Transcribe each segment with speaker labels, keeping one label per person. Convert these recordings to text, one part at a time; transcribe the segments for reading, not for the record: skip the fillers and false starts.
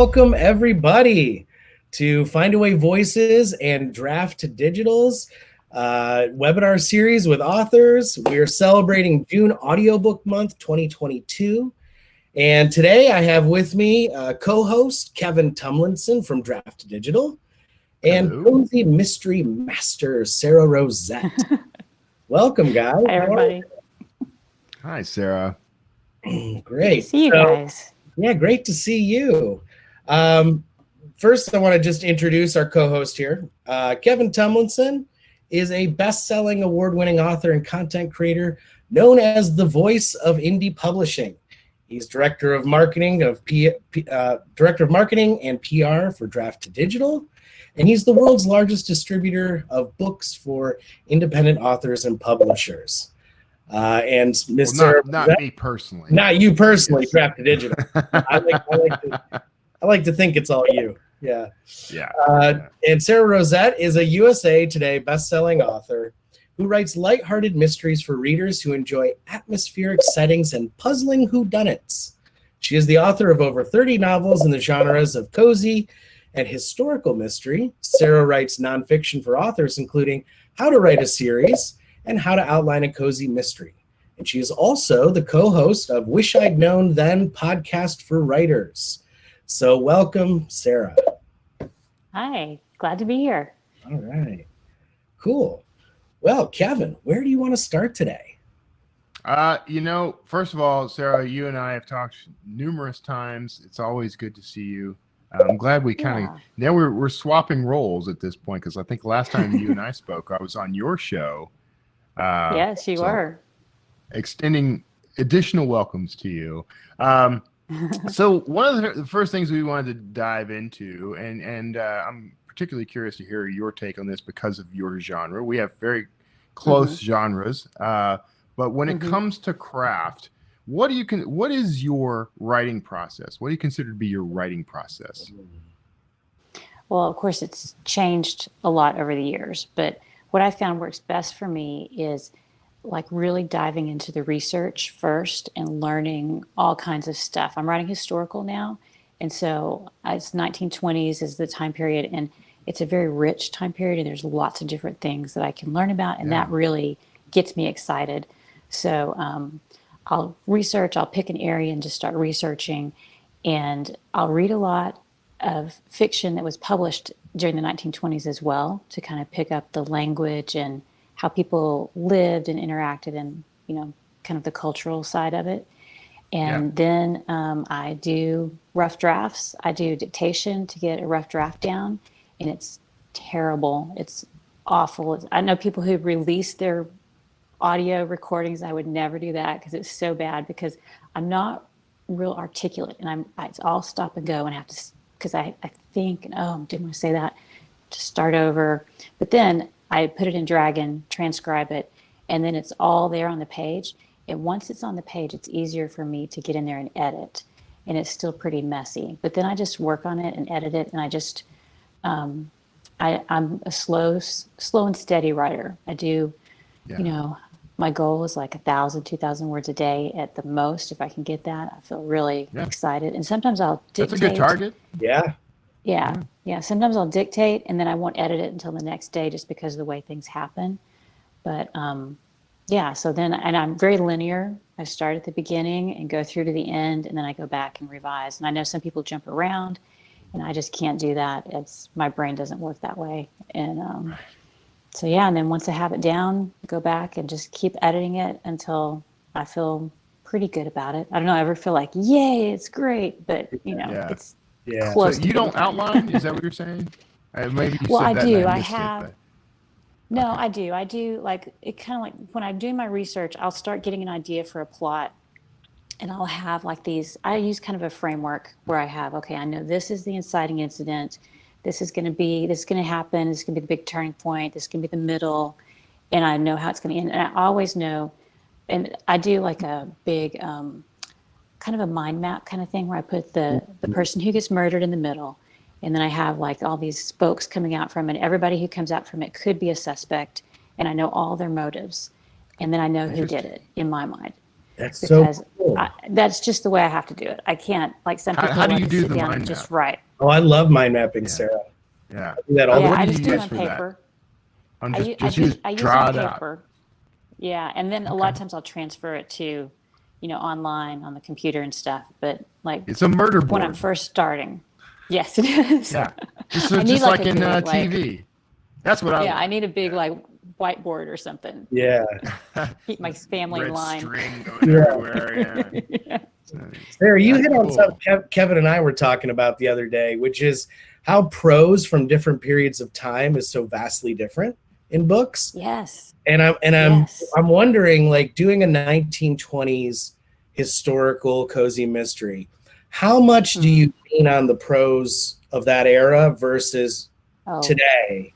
Speaker 1: welcome everybody to Findaway Voices and Draft2Digital's webinar series with authors. We are celebrating June Audiobook Month 2022. And today I have with me co-host Kevin Tumlinson from Draft2Digital and Cozy Mystery Master Sara Rosett. Welcome, guys.
Speaker 2: Hi, everybody.
Speaker 3: Hi, Sarah.
Speaker 1: Great.
Speaker 2: Good to see you guys.
Speaker 1: Yeah, great to see you. First, I want to just introduce our co-host here. Kevin Tumlinson is a best-selling, award-winning author and content creator known as the voice of indie publishing. He's director of marketing and PR for Draft2Digital, and he's the world's largest distributor of books for independent authors and publishers. And Mr.
Speaker 3: Not me personally.
Speaker 1: Not you personally, Draft2Digital. I like to think it's all you. Yeah. And Sara Rosett is a USA Today best-selling author who writes lighthearted mysteries for readers who enjoy atmospheric settings and puzzling whodunits. She is the author of over 30 novels in the genres of cozy and historical mystery. Sara writes nonfiction for authors, including How to Write a Series and How to Outline a Cozy Mystery. And she is also the co-host of Wish I'd Known Then podcast for writers. So welcome, Sara.
Speaker 2: Hi, glad to be here.
Speaker 1: All right, cool. Well, Kevin, where do you want to start today?
Speaker 3: First of all, Sarah, you and I have talked numerous times. It's always good to see you. I'm glad we now we're swapping roles at this point, because I think last time you and I spoke, I was on your show.
Speaker 2: Yes, you were.
Speaker 3: Extending additional welcomes to you. So one of the first things we wanted to dive into, and I'm particularly curious to hear your take on this because of your genre. We have very close genres, but when it comes to craft, what is your writing process? What do you consider to be your writing process?
Speaker 2: Well, of course, it's changed a lot over the years, but what I found works best for me is like really diving into the research first and learning all kinds of stuff. I'm writing historical now, and so it's 1920s is the time period, and it's a very rich time period, and there's lots of different things that I can learn about, and that really gets me excited. So I'll pick an area and just start researching, and I'll read a lot of fiction that was published during the 1920s as well to kind of pick up the language and how people lived and interacted, and kind of the cultural side of it. And then I do rough drafts. I do dictation to get a rough draft down, and it's terrible. It's awful. I know people who release their audio recordings. I would never do that because it's so bad, because I'm not real articulate, and it's all stop and go, and I have to, because I think, didn't want to say that, to start over. But then I put it in Dragon, transcribe it, and then it's all there on the page. And once it's on the page, it's easier for me to get in there and edit. And it's still pretty messy. But then I just work on it and edit it. And I just, I'm a slow and steady writer. I do, my goal is like 1,000, 2,000 words a day at the most. If I can get that, I feel really excited. And sometimes I'll dictate.
Speaker 3: That's a good target.
Speaker 2: Yeah. Sometimes I'll dictate, and then I won't edit it until the next day, just because of the way things happen. But so then, and I'm very linear. I start at the beginning and go through to the end, and then I go back and revise. And I know some people jump around, and I just can't do that. My brain doesn't work that way. And and then once I have it down, go back and just keep editing it until I feel pretty good about it. I don't know, I ever feel like, yay, it's great, but it's close.
Speaker 3: So you don't outline? Is that what you're saying? Maybe you said
Speaker 2: I
Speaker 3: that
Speaker 2: do.
Speaker 3: and
Speaker 2: I
Speaker 3: missed
Speaker 2: have.
Speaker 3: it,
Speaker 2: No, I do. I do. Like, it kind of like when I do my research, I'll start getting an idea for a plot, and I'll have like these. I use kind of a framework where I have, okay, I know this is the inciting incident. This is going to happen. This is going to be the big turning point. This is going to be the middle, and I know how it's going to end. And I always know, and I do like a big kind of a mind map kind of thing where I put the person who gets murdered in the middle. And then I have like all these spokes coming out from it. Everybody who comes out from it could be a suspect, and I know all their motives. And then I know who did it in my mind.
Speaker 1: That's
Speaker 2: because
Speaker 1: so cool.
Speaker 2: that's just the way I have to do it. I can't, like some people
Speaker 3: How do
Speaker 2: want
Speaker 3: you
Speaker 2: to
Speaker 3: do
Speaker 2: sit
Speaker 3: the
Speaker 2: down
Speaker 3: mind
Speaker 2: and just
Speaker 3: map?
Speaker 2: write.
Speaker 1: Oh, I love mind mapping,
Speaker 3: Yeah.
Speaker 1: Sarah.
Speaker 3: Yeah.
Speaker 1: I do that all
Speaker 2: Yeah,
Speaker 1: the
Speaker 3: what
Speaker 2: I
Speaker 3: do
Speaker 2: just
Speaker 3: you
Speaker 2: do it
Speaker 3: use
Speaker 2: on
Speaker 3: for that?
Speaker 2: paper.
Speaker 3: I'm
Speaker 2: I
Speaker 3: just
Speaker 2: use,
Speaker 3: just
Speaker 2: I
Speaker 3: use
Speaker 2: use, I use it
Speaker 3: draw
Speaker 2: on
Speaker 3: it out.
Speaker 2: paper. Yeah, and then a lot of times I'll transfer it to, online on the computer and stuff. But like
Speaker 3: It's a murder
Speaker 2: when I'm
Speaker 3: board.
Speaker 2: first starting, yes, it is.
Speaker 3: Yeah. Just
Speaker 2: I need
Speaker 3: just
Speaker 2: like
Speaker 3: like
Speaker 2: a
Speaker 3: in
Speaker 2: big,
Speaker 3: TV. That's what I
Speaker 2: yeah, I
Speaker 3: want.
Speaker 2: need a big like whiteboard or something.
Speaker 1: Yeah.
Speaker 2: Keep my family in
Speaker 3: Red
Speaker 2: line.
Speaker 3: string going
Speaker 1: Yeah.
Speaker 3: everywhere. Yeah.
Speaker 2: Yeah.
Speaker 1: Sarah, you
Speaker 3: That's
Speaker 1: hit on
Speaker 3: cool.
Speaker 1: something Kevin and I were talking about the other day, which is how prose from different periods of time is so vastly different in books.
Speaker 2: Yes.
Speaker 1: And
Speaker 2: Yes.
Speaker 1: I'm wondering, like, doing a 1920s historical cozy mystery, how much do you lean on the prose of that era versus today?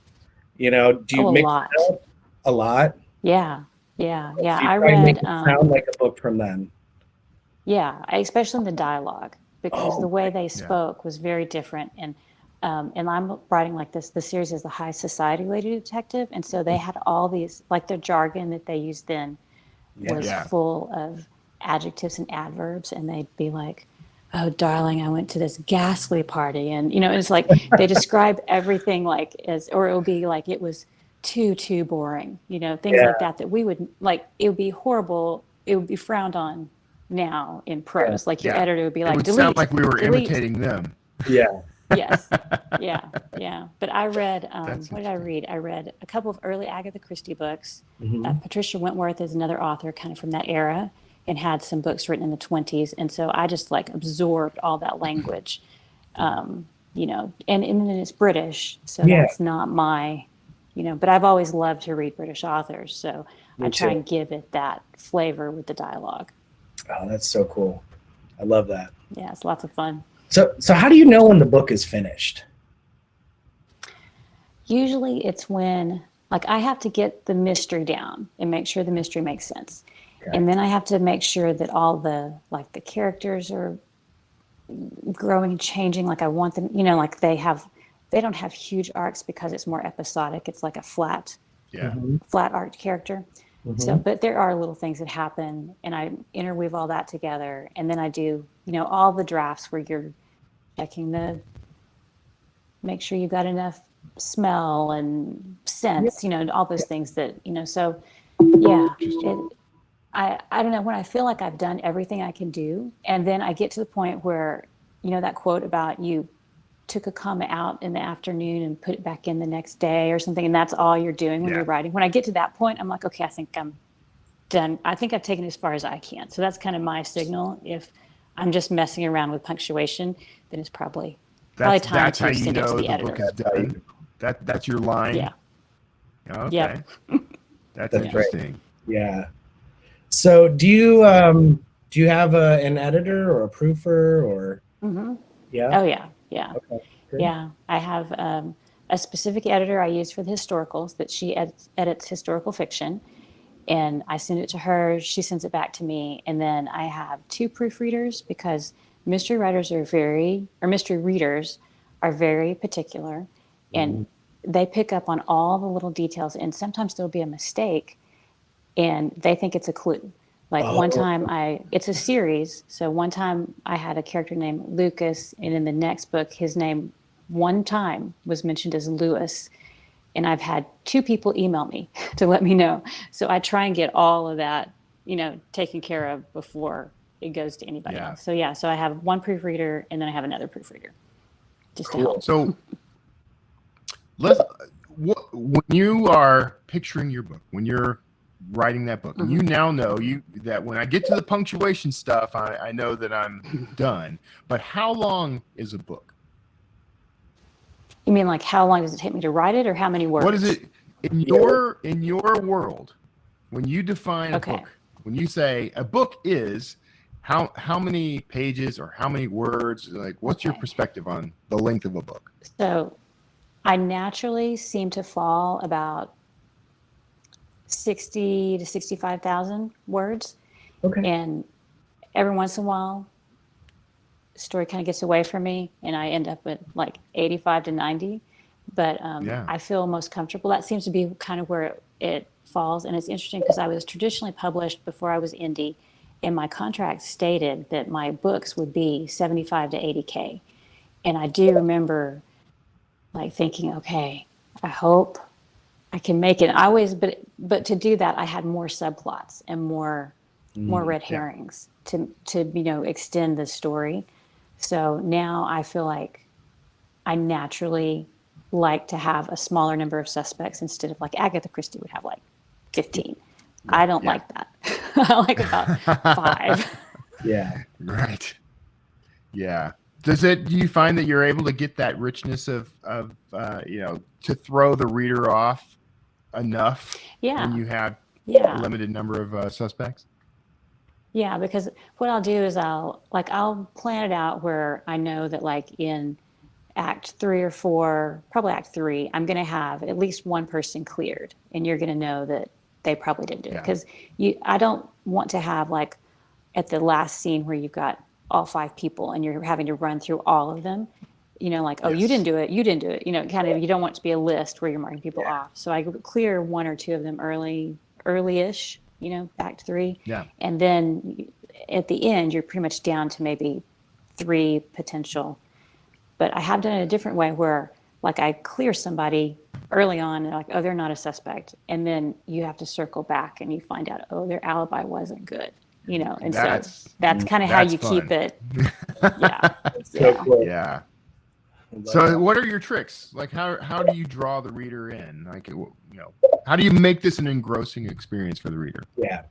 Speaker 1: Do you
Speaker 2: a
Speaker 1: mix
Speaker 2: lot.
Speaker 1: it up a lot?
Speaker 2: Yeah. Yeah. Yeah.
Speaker 1: So you
Speaker 2: I
Speaker 1: try and make
Speaker 2: read,
Speaker 1: it sound like a book from then.
Speaker 2: yeah, especially in the dialogue, because the way they
Speaker 3: Yeah.
Speaker 2: spoke was very different. And I'm writing like this. The series is the High Society Lady Detective, and so they had all these, like the jargon that they used then was
Speaker 3: Yeah.
Speaker 2: full of adjectives and adverbs, and they'd be like, "Oh, darling, I went to this ghastly party," and it's like they describe everything like or it would be like it was too boring, things like that we would like. It would be horrible. It would be frowned on now in prose. Like your editor would be like,
Speaker 3: it would
Speaker 2: delete,
Speaker 3: sound like we were
Speaker 2: delete.
Speaker 3: imitating them.
Speaker 1: Yeah.
Speaker 2: Yes. Yeah. But I read,
Speaker 3: That's
Speaker 2: what did I read? I read a couple of early Agatha Christie books.
Speaker 1: Mhm.
Speaker 2: Patricia Wentworth is another author kind of from that era and had some books written in the 20s. And so I just like absorbed all that language, and then it's British. So
Speaker 1: Yeah.
Speaker 2: that's not my, but I've always loved to read British authors. So I try and give it that flavor with the dialogue.
Speaker 1: Oh, that's so cool. I love that.
Speaker 2: Yeah, it's lots of fun.
Speaker 1: So how do you know when the book is finished?
Speaker 2: Usually it's when, like, I have to get the mystery down and make sure the mystery makes sense. Okay. And then I have to make sure that all the characters are growing and changing. Like I want them, like they don't have huge arcs because it's more episodic. It's like a flat arc character. Mm-hmm. So, but there are little things that happen, and I interweave all that together. And then I do, all the drafts where you're checking make sure you've got enough smell and sense, all those things that, so yeah, I don't know, when I feel like I've done everything I can do, and then I get to the point where, that quote about you took a comma out in the afternoon and put it back in the next day or something, and that's all you're doing when you're writing. When I get to that point, I'm like, okay, I think I'm done. I think I've taken it as far as I can. So that's kind of my signal. If I'm just messing around with punctuation, then it's probably time to send it to the editor.
Speaker 3: That's your line?
Speaker 2: Yeah.
Speaker 3: Okay.
Speaker 2: Yep.
Speaker 3: That's interesting.
Speaker 1: Great. Yeah. So do you have an editor or a proofer or?
Speaker 2: Mm-hmm.
Speaker 1: Yeah.
Speaker 2: Oh yeah. Yeah. Okay. Yeah. I have a specific editor I use for the historicals, that she edits historical fiction, and I send it to her. She sends it back to me, and then I have 2 proofreaders, because mystery readers are very particular, and they pick up on all the little details, and sometimes there'll be a mistake and they think it's a clue. Like one time it's a series. So one time I had a character named Lucas, and in the next book, his name one time was mentioned as Lewis. And I've had 2 people email me to let me know. So I try and get all of that, taken care of before it goes to anybody else. So so I have one proofreader, and then I have another proofreader just to help.
Speaker 3: So when you are picturing your book, when you're writing that book, and you now know that when I get to the punctuation stuff, I know that I'm done. But how long is a book?
Speaker 2: You mean like how long does it take me to write it, or how many words?
Speaker 3: What is it in your world when you define a book? When you say a book is how many pages or how many words? Like, what's your perspective on the length of a book?
Speaker 2: So I naturally seem to fall about 60 to 65,000 words. Okay. And every once in a while, the story kind of gets away from me, and I end up at like 85 to 90. But I feel most comfortable. That seems to be kind of where it falls. And it's interesting because I was traditionally published before I was indie, and my contract stated that my books would be 75 to 80K. And I do remember like thinking, okay, I hope I can make it. But to do that, I had more subplots and more red herrings to extend the story. So now I feel like I naturally like to have a smaller number of suspects instead of like Agatha Christie would have like 15. I don't like that. I like about 5.
Speaker 1: Yeah.
Speaker 3: Right. Yeah. Do you find that you're able to get that richness of to throw the reader off enough when you have a limited number of suspects?
Speaker 2: Yeah, because what I'll do is I'll plan it out where I know that like in act 3 or 4, probably act 3, I'm going to have at least one person cleared, and you're going to know that they probably didn't do it, because I don't want to have like at the last scene where you've got all 5 people and you're having to run through all of them, like, oh, you didn't do it, kind of, you don't want it to be a list where you're marking people off. So I clear 1 or 2 of them early-ish, act 3.
Speaker 3: Yeah.
Speaker 2: And then at the end, you're pretty much down to maybe 3 potential. But I have done it a different way where like I clear somebody early on and like, oh, they're not a suspect. And then you have to circle back and you find out, oh, their alibi wasn't good. And so that's kind of how you
Speaker 3: fun.
Speaker 2: Keep it. Yeah.
Speaker 1: So cool.
Speaker 3: Yeah. So what are your tricks? Like how do you draw the reader in? Like, how do you make this an engrossing experience for the reader?
Speaker 1: Yeah.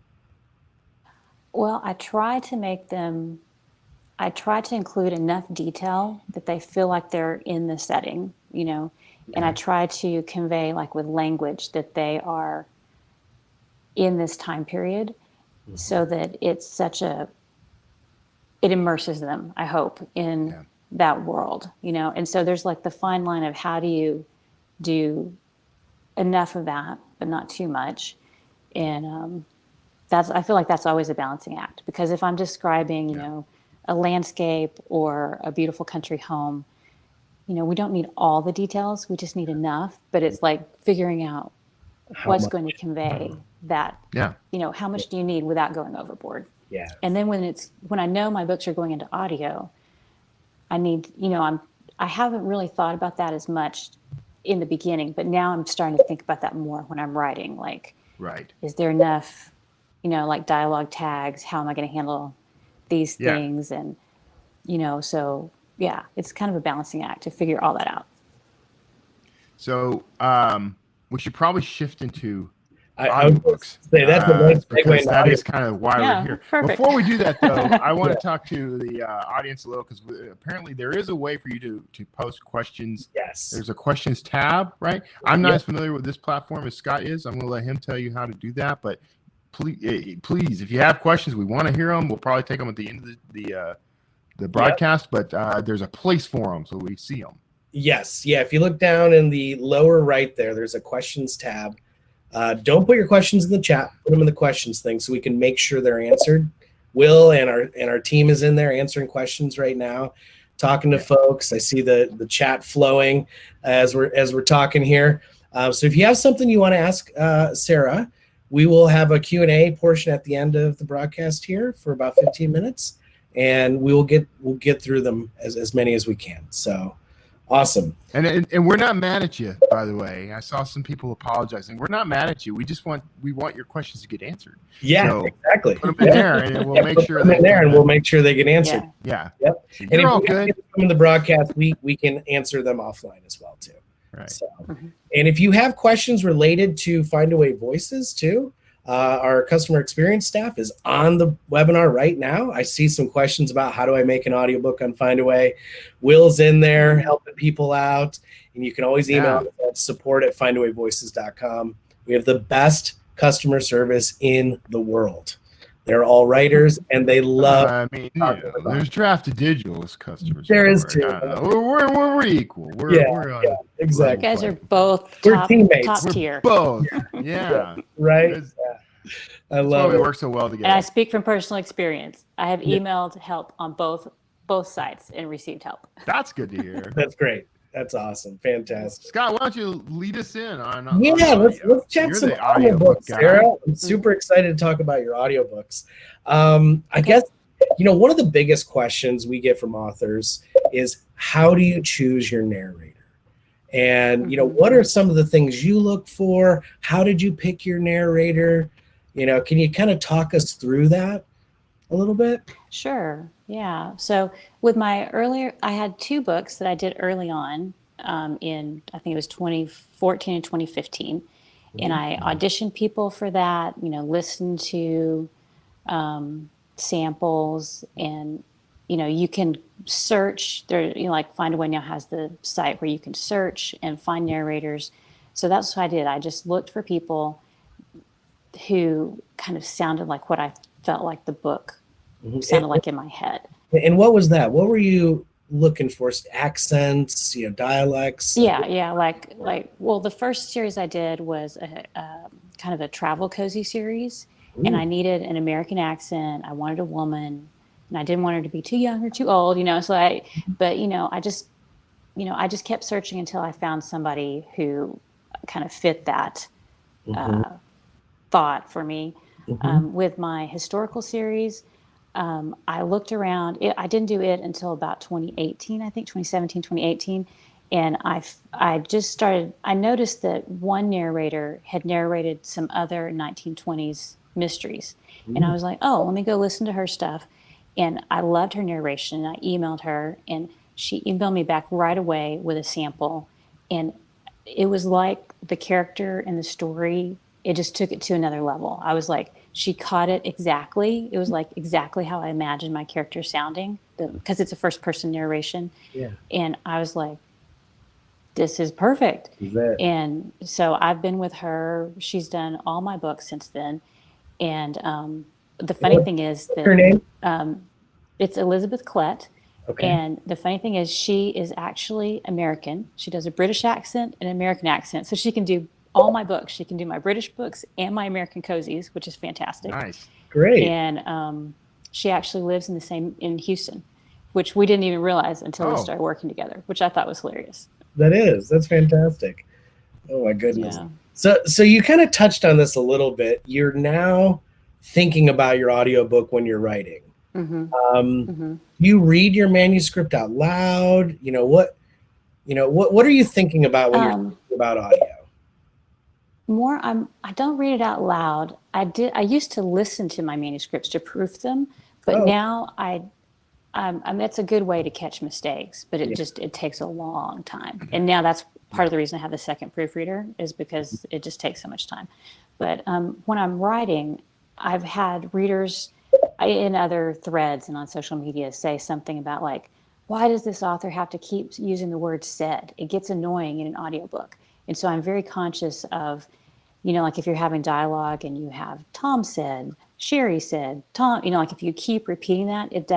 Speaker 2: Well, I try to include enough detail that they feel like they're in the setting, and I try to convey like with language that they are in this time period. So that it's it immerses them, I hope, in that world, and so there's like the fine line of how do you do enough of that, but not too much. And I feel like that's always a balancing act, because if I'm describing, a landscape or a beautiful country home, we don't need all the details, we just need enough, but it's like figuring out what's going to convey that, how much do you need without going overboard?
Speaker 1: Yeah.
Speaker 2: And then when I know my books are going into audio, I need, I haven't really thought about that as much in the beginning, but now I'm starting to think about that more when I'm writing. Like, is there enough, like dialogue tags? How am I going to handle these things? And, so yeah, it's kind of a balancing act to figure all that out.
Speaker 3: So, we should probably shift into
Speaker 1: I would say that's a nice
Speaker 3: because that is kind of why we're here.
Speaker 2: Perfect.
Speaker 3: Before we do that, though, I want to talk to the audience a little, because apparently there is a way for you to post questions.
Speaker 1: Yes.
Speaker 3: There's a questions tab, right? I'm not as familiar with this platform as Scott is. I'm going to let him tell you how to do that. But please, if you have questions, we want to hear them. We'll probably take them at the end of the broadcast, but there's a place for them so we see them.
Speaker 1: Yes. Yeah. If you look down in the lower right there's a questions tab. Don't put your questions in the chat. Put them in the questions thing so we can make sure they're answered. Will and our team is in there answering questions right now, talking to folks. I see the chat flowing as we're talking here. So if you have something you want to ask Sara, we will have a Q&A portion at the end of the broadcast here for about 15 minutes, and we'll get through them as many as we can. So. Awesome.
Speaker 3: And we're not mad at you, by the way. I saw some people apologizing. We're not mad at you. We want your questions to get answered.
Speaker 1: Yeah,
Speaker 3: so
Speaker 1: exactly.
Speaker 3: Put them in there, and we'll make sure
Speaker 1: we'll make sure they get answered.
Speaker 3: Yeah.
Speaker 1: Yep.
Speaker 3: So
Speaker 1: and if
Speaker 3: all
Speaker 1: we
Speaker 3: good.
Speaker 1: get them in the broadcast, we can answer them offline as well too.
Speaker 3: Right.
Speaker 1: So, and if you have questions related to Findaway Voices too, our customer experience staff is on the webinar right now. I see some questions about how do I make an audiobook on Findaway. Will's in there helping people out, and you can always email us at support@findawayvoices.com. We have the best customer service in the world. They're all writers, and they love.
Speaker 3: There's Draft2Digital as customers.
Speaker 1: There is too.
Speaker 3: We're equal. We're on
Speaker 1: exactly.
Speaker 2: You guys are both
Speaker 1: teammates.
Speaker 2: top tier.
Speaker 3: Both. Yeah.
Speaker 1: Right. I love it.
Speaker 3: We work so well together.
Speaker 2: And I speak from personal experience. I have emailed help on both sides and received help.
Speaker 3: That's good to hear.
Speaker 1: That's great. That's awesome. Fantastic.
Speaker 3: Scott, why don't you lead us in on
Speaker 1: let's chat some audiobooks, Sarah. I'm super excited to talk about your audiobooks. I guess, one of the biggest questions we get from authors is, how do you choose your narrator? And, what are some of the things you look for? How did you pick your narrator? Can you kind of talk us through that a little bit?
Speaker 2: Sure. Yeah. So with I had 2 books that I did early on in, I think it was 2014 and 2015. And I auditioned people for that, listened to samples, and, you can search there, like Findaway now has the site where you can search and find narrators. So that's what I did. I just looked for people who kind of sounded like what I felt like the book sounded like in my head.
Speaker 1: And what was that? What were you looking for? Accents, dialects?
Speaker 2: Yeah. Well, the first series I did was a kind of a travel cozy series. Ooh. And I needed an American accent. I wanted a woman, and I didn't want her to be too young or too old, so I just kept searching until I found somebody who kind of fit that thought for me. With my historical series, I looked around. I didn't do it until about 2018, I think 2017, 2018. And I just started, I noticed that one narrator had narrated some other 1920s mysteries. And I was like, oh, let me go listen to her stuff. And I loved her narration. And I emailed her, and she emailed me back right away with a sample. And it was like the character and the story, it just took it to another level. I was like, she caught it exactly. It was like exactly how I imagined my character sounding, because it's a first person narration.
Speaker 1: Yeah.
Speaker 2: And I was like, this is perfect. And so I've been with her. She's done all my books since then. And the funny thing is that
Speaker 1: her name?
Speaker 2: It's Elizabeth Klett.
Speaker 1: Okay.
Speaker 2: And the funny thing is, she is actually American. She does a British accent and an American accent. So she can do all my books. She can do my British books and my American cozies, which is fantastic.
Speaker 3: Nice.
Speaker 1: Great.
Speaker 2: And she actually lives in Houston, which we didn't even realize until we started working together, which I thought was hilarious.
Speaker 1: That's fantastic. Oh my goodness. Yeah. So you kind of touched on this a little bit. You're now thinking about your audiobook when you're writing. You read your manuscript out loud. What are you thinking about when you're thinking about audio?
Speaker 2: I don't read it out loud. I used to listen to my manuscripts to proof them, but now it's a good way to catch mistakes, but it takes a long time. And now that's part of the reason I have the second proofreader, is because it just takes so much time. But when I'm writing, I've had readers in other threads and on social media say something about like, why does this author have to keep using the word said? It gets annoying in an audiobook. And so I'm very conscious of, like if you're having dialogue and you have Tom said, Sherry said, Tom, like if you keep repeating that, it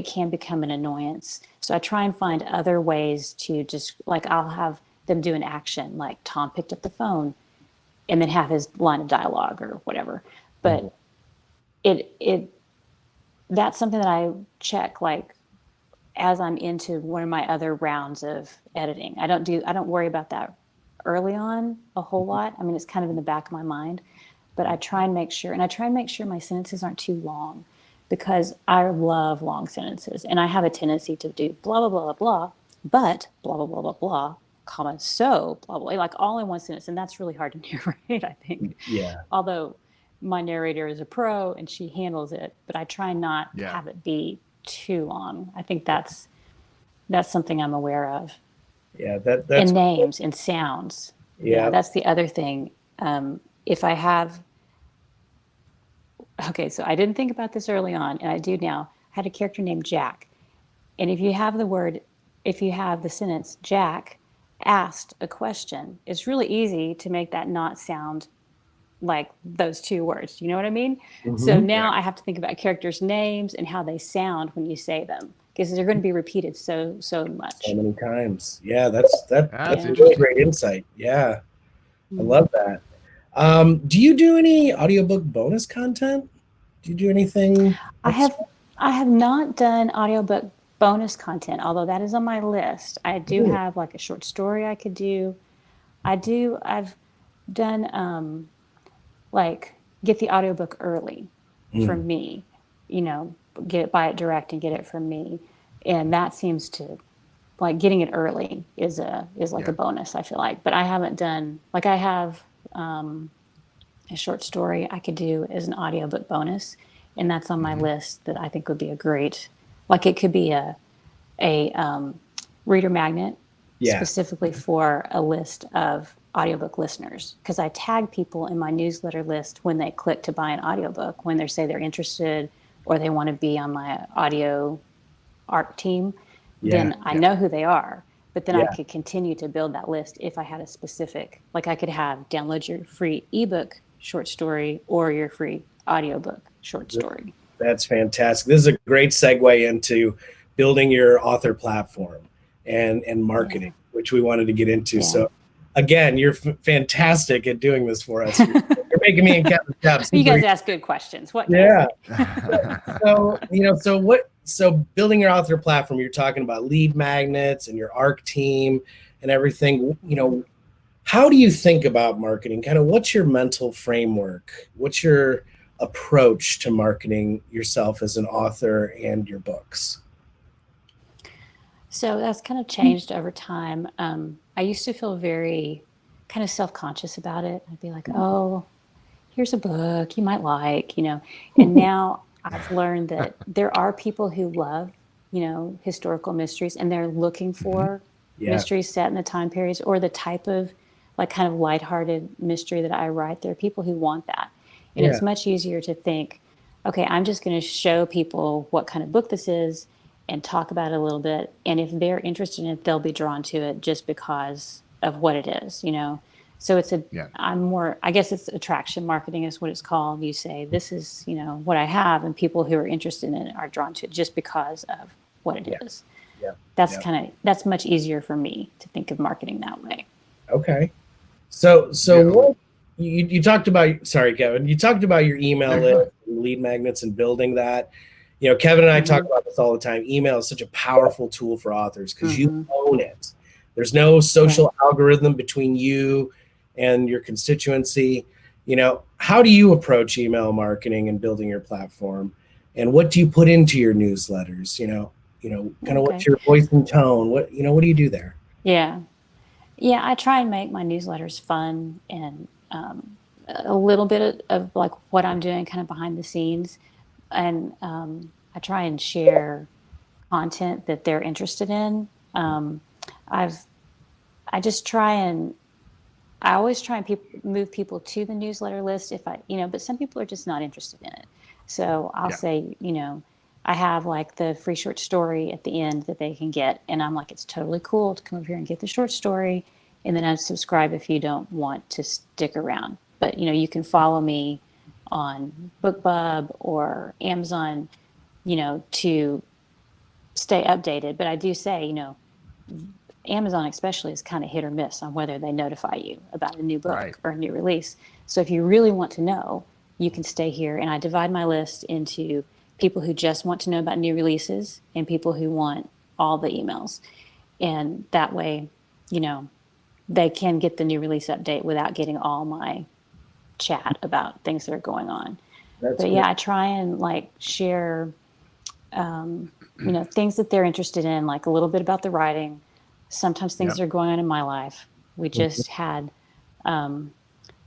Speaker 2: can become an annoyance. So I try and find other ways to just, like, I'll have them do an action, like Tom picked up the phone, and then have his line of dialogue or whatever. But that's something that I check, like, as I'm into one of my other rounds of editing. I don't worry about that early on a whole lot. I mean, it's kind of in the back of my mind, but I try and make sure my sentences aren't too long, because I love long sentences, and I have a tendency to do blah, blah, blah, blah, blah, but blah, blah, blah, blah, blah, comma, so blah, blah, like all in one sentence. And that's really hard to narrate, I think.
Speaker 1: Yeah.
Speaker 2: Although my narrator is a pro and she handles it, but I try not to have it be too long. I think that's something I'm aware of.
Speaker 1: Yeah, that's
Speaker 2: and names and sounds.
Speaker 1: Yeah,
Speaker 2: that's the other thing. If I have, so I didn't think about this early on, and I do now. I had a character named Jack, and if you have the sentence Jack asked a question, it's really easy to make that not sound like those two words. You know what I mean? So now I have to think about characters' names and how they sound when you say them, because they're going to be repeated so much.
Speaker 1: So many times. Yeah, that's a really great insight. Yeah, I love that. Do you do any audiobook bonus content? Do you do anything?
Speaker 2: I have not done audiobook bonus content, although that is on my list. I do have like a short story I could do. I've done like get the audiobook early for me, buy it direct and get it from me. And that seems to, like, getting it early is like a bonus, I feel like. But I haven't done, like, I have a short story I could do as an audiobook bonus, and that's on my list that I think would be a great, like, it could be a reader magnet specifically for a list of audiobook listeners, because I tag people in my newsletter list when they click to buy an audiobook, when they say they're interested or they want to be on my audio art team, then I know who they are. But then I could continue to build that list if I had a specific, like I could have download your free ebook short story or your free audiobook short story.
Speaker 1: That's fantastic. This is a great segue into building your author platform and marketing, which we wanted to get into. Yeah. So again, you're fantastic at doing this for us. You're making me and Kevin steps.
Speaker 2: You guys ask good questions. What?
Speaker 1: So building your author platform, you're talking about lead magnets and your ARC team and everything. How do you think about marketing? Kind of what's your mental framework? What's your approach to marketing yourself as an author and your books?
Speaker 2: So that's kind of changed over time. I used to feel very kind of self-conscious about it. I'd be like, oh, here's a book you might like, and now I've learned that there are people who love, historical mysteries, and they're looking for mysteries set in the time periods or the type of, like, kind of lighthearted mystery that I write. There are people who want that. And it's much easier to think, okay, I'm just going to show people what kind of book this is and talk about it a little bit. And if they're interested in it, they'll be drawn to it just because of what it is, So it's I guess it's attraction marketing is what it's called. You say, this is, what I have, and people who are interested in it are drawn to it just because of what it is. Yeah. That's much easier for me to think of marketing that way.
Speaker 1: Okay. So what you talked about, sorry, Kevin, you talked about your email list, lead magnets, and building that. Kevin and I talk about this all the time. Email is such a powerful tool for authors because you own it. There's no social algorithm between you and your constituency. How do you approach email marketing and building your platform? And what do you put into your newsletters? Kind of what's your voice and tone? What do you do there?
Speaker 2: Yeah, I try and make my newsletters fun and a little bit of like what I'm doing kind of behind the scenes. And I try and share content that they're interested in. I always try and move people to the newsletter list but some people are just not interested in it. So I'll say, I have like the free short story at the end that they can get. And I'm like, it's totally cool to come over here and get the short story. And then unsubscribe if you don't want to stick around. But, you can follow me on BookBub or Amazon, to stay updated. But I do say, Amazon especially is kind of hit or miss on whether they notify you about a new book or a new release. So if you really want to know, you can stay here. And I divide my list into people who just want to know about new releases and people who want all the emails. And that way, they can get the new release update without getting all my chat about things that are going on. I try and share, things that they're interested in, like a little bit about the writing. Sometimes things are going on in my life. We just had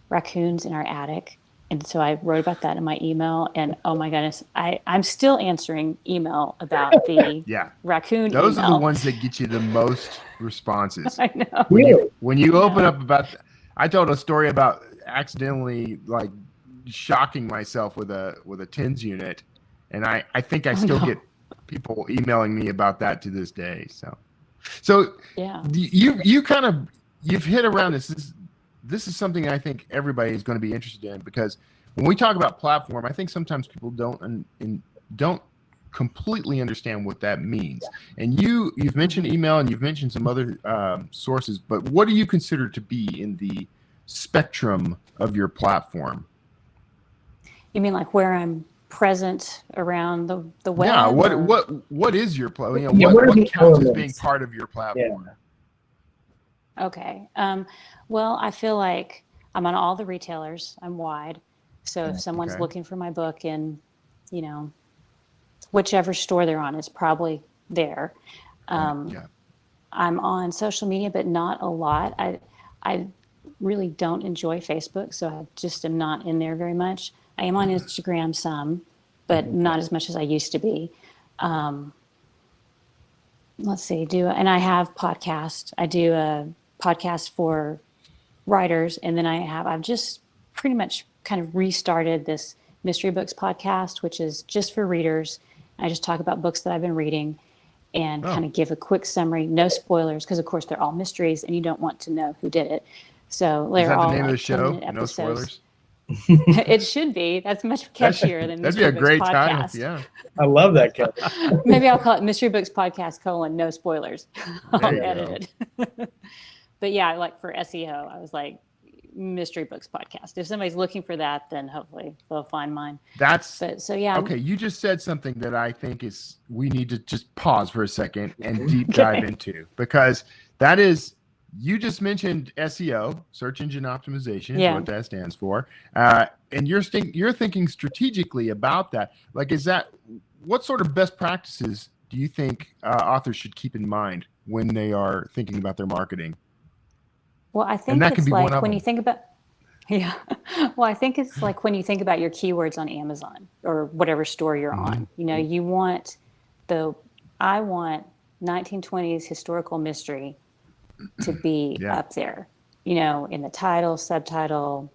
Speaker 2: raccoons in our attic. And so I wrote about that in my email. And oh my goodness, I'm still answering email about the raccoon
Speaker 3: Those
Speaker 2: email.
Speaker 3: are the ones that get you the most responses.
Speaker 2: I know.
Speaker 3: When you open up about, I told a story about accidentally shocking myself with a TENS unit. And I think I still get people emailing me about that to this day. So you've hit around this. This is something I think everybody is going to be interested in, because when we talk about platform, I think sometimes people don't completely understand what that means. And you've mentioned email and you've mentioned some other sources, but what do you consider to be in the spectrum of your platform?
Speaker 2: You mean like where I'm present around the web.
Speaker 3: Yeah. What is your platform? What counts as being part of your platform?
Speaker 2: Yeah. Okay. Well, I feel like I'm on all the retailers. I'm wide. So if someone's looking for my book in, whichever store they're on, it's probably there. I'm on social media, but not a lot. I really don't enjoy Facebook, so I just am not in there very much. I am on Instagram some, but not as much as I used to be. Let's see, and I have podcasts. I do a podcast for writers, and then I've just pretty much kind of restarted this mystery books podcast, which is just for readers. I just talk about books that I've been reading and kind of give a quick summary, no spoilers, because of course they're all mysteries and you don't want to know who did it. So they're all
Speaker 3: the name
Speaker 2: like
Speaker 3: of the show?
Speaker 2: 10-minute
Speaker 3: No spoilers.
Speaker 2: It should be. That's much catchier than Mystery Books
Speaker 3: great
Speaker 2: Podcast.
Speaker 3: Title. Yeah.
Speaker 1: I love that, Kevin.
Speaker 2: Maybe I'll call it Mystery Books Podcast : no spoilers. I'll edit it. But yeah, like for SEO, I was like, Mystery Books Podcast. If somebody's looking for that, then hopefully they'll find mine. Okay, you just said something that I think we need to just pause for a second and deep dive into, because that is, you just mentioned SEO, search engine optimization, is what that stands for. And you're thinking strategically about that. Like, what sort of best practices do you think authors should keep in mind when they are thinking about their marketing? Well, I think it's like when you think about, well, I think it's like when you think about your keywords on Amazon or whatever store you're on. I want 1920s historical mystery to be up there, in the title, subtitle,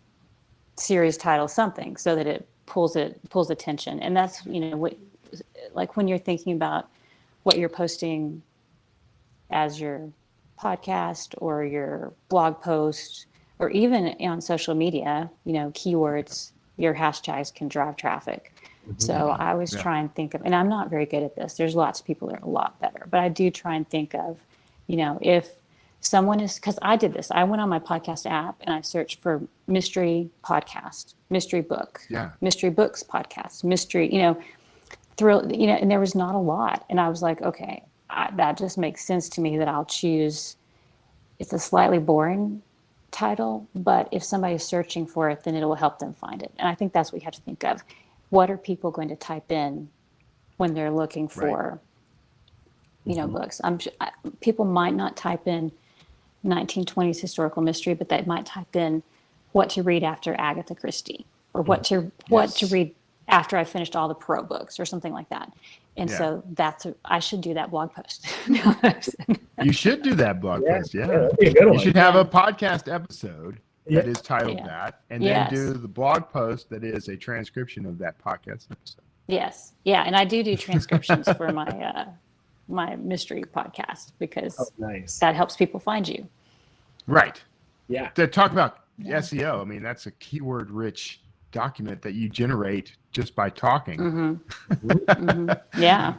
Speaker 2: series title, something, so that it pulls attention. And that's, like when you're thinking about what you're posting as your podcast or your blog post, or even on social media, keywords, your hashtags can drive traffic. So I always try and think of, and I'm not very good at this. There's lots of people that are a lot better, but I do try and think of, if someone is, because I did this, I went on my podcast app and I searched for mystery podcast, mystery book, mystery books podcast, mystery, thrill, and there was not a lot. And I was like, okay, that just makes sense to me that I'll choose. It's a slightly boring title, but if somebody's searching for it, then it will help them find it. And I think that's what you have to think of. What are people going to type in when they're looking for, books? People might not type in 1920s historical mystery, but they might type in what to read after Agatha Christie, or what to read after I finished all the Perot books, or something like that. And so I should do that blog post.
Speaker 3: You should do that blog post. Yeah.
Speaker 1: That'd be a good one.
Speaker 3: You should have a podcast episode that is titled that, and then do the blog post that is a transcription of that podcast episode.
Speaker 2: Yes. Yeah. And I do transcriptions for my my mystery podcast, because that helps people find you.
Speaker 3: Right.
Speaker 1: Yeah.
Speaker 3: To talk about SEO, I mean, that's a keyword rich document that you generate just by talking.
Speaker 2: Yeah.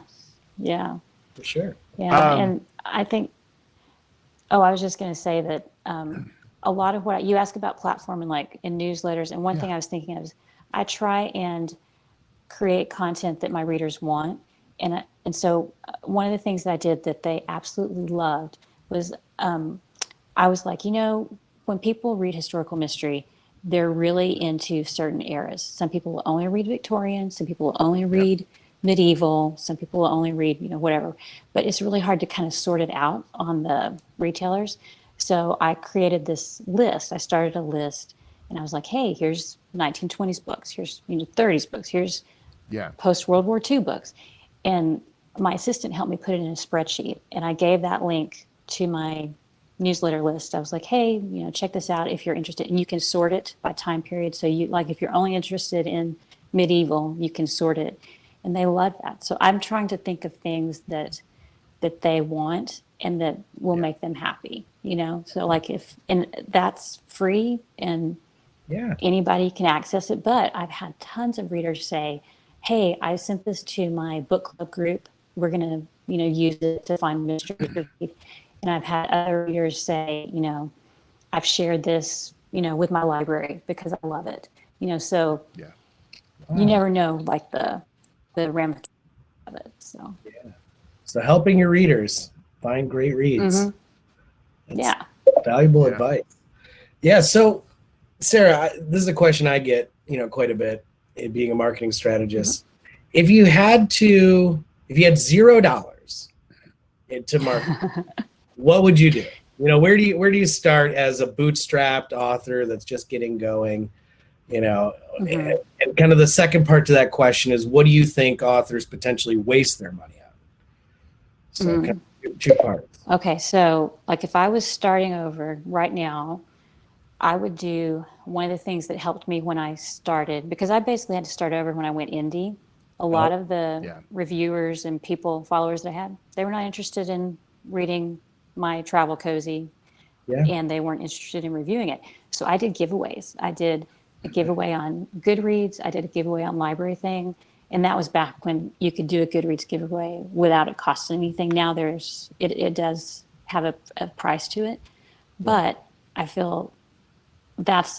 Speaker 2: Yeah.
Speaker 1: For sure.
Speaker 2: Yeah. And I think, I was just going to say that a lot of what you ask about platform and like in newsletters, and one thing I was thinking of is I try and create content that my readers want. And so one of the things that I did that they absolutely loved was I was like, when people read historical mystery, they're really into certain eras. Some people will only read Victorian, some people will only read medieval, some people will only read, whatever. But it's really hard to kind of sort it out on the retailers. So I created this list. I started a list, and I was like, hey, here's 1920s books, here's 30s books, here's post-World War II books. And my assistant helped me put it in a spreadsheet, and I gave that link to my newsletter list. I was like, hey, check this out if you're interested. And you can sort it by time period. So if you're only interested in medieval, you can sort it. And they love that. So I'm trying to think of things that they want and that will make them happy, So and that's free, and anybody can access it. But I've had tons of readers say, hey, I sent this to my book club group. We're going to, use it to find mystery to read. And I've had other readers say, I've shared this, with my library because I love it. So You never know, like the ramifications of it. So
Speaker 1: So helping your readers find great reads.
Speaker 2: yeah.
Speaker 1: Valuable advice. Yeah. So Sarah, this is a question I get, quite a bit, being a marketing strategist. If you had $0 to market, what would you do? Where do you start as a bootstrapped author that's just getting going? And kind of the second part to that question is, what do you think authors potentially waste their money on? So kind of two parts.
Speaker 2: Okay, so like if I was starting over right now, I would do one of the things that helped me when I started, because I basically had to start over when I went indie. A lot of the reviewers and followers that I had, they were not interested in reading my travel cozy, and they weren't interested in reviewing it. So I did giveaways. I did a giveaway on Goodreads. I did a giveaway on Library Thing. And that was back when you could do a Goodreads giveaway without it costing anything. Now it does have a price to it. But I feel that's,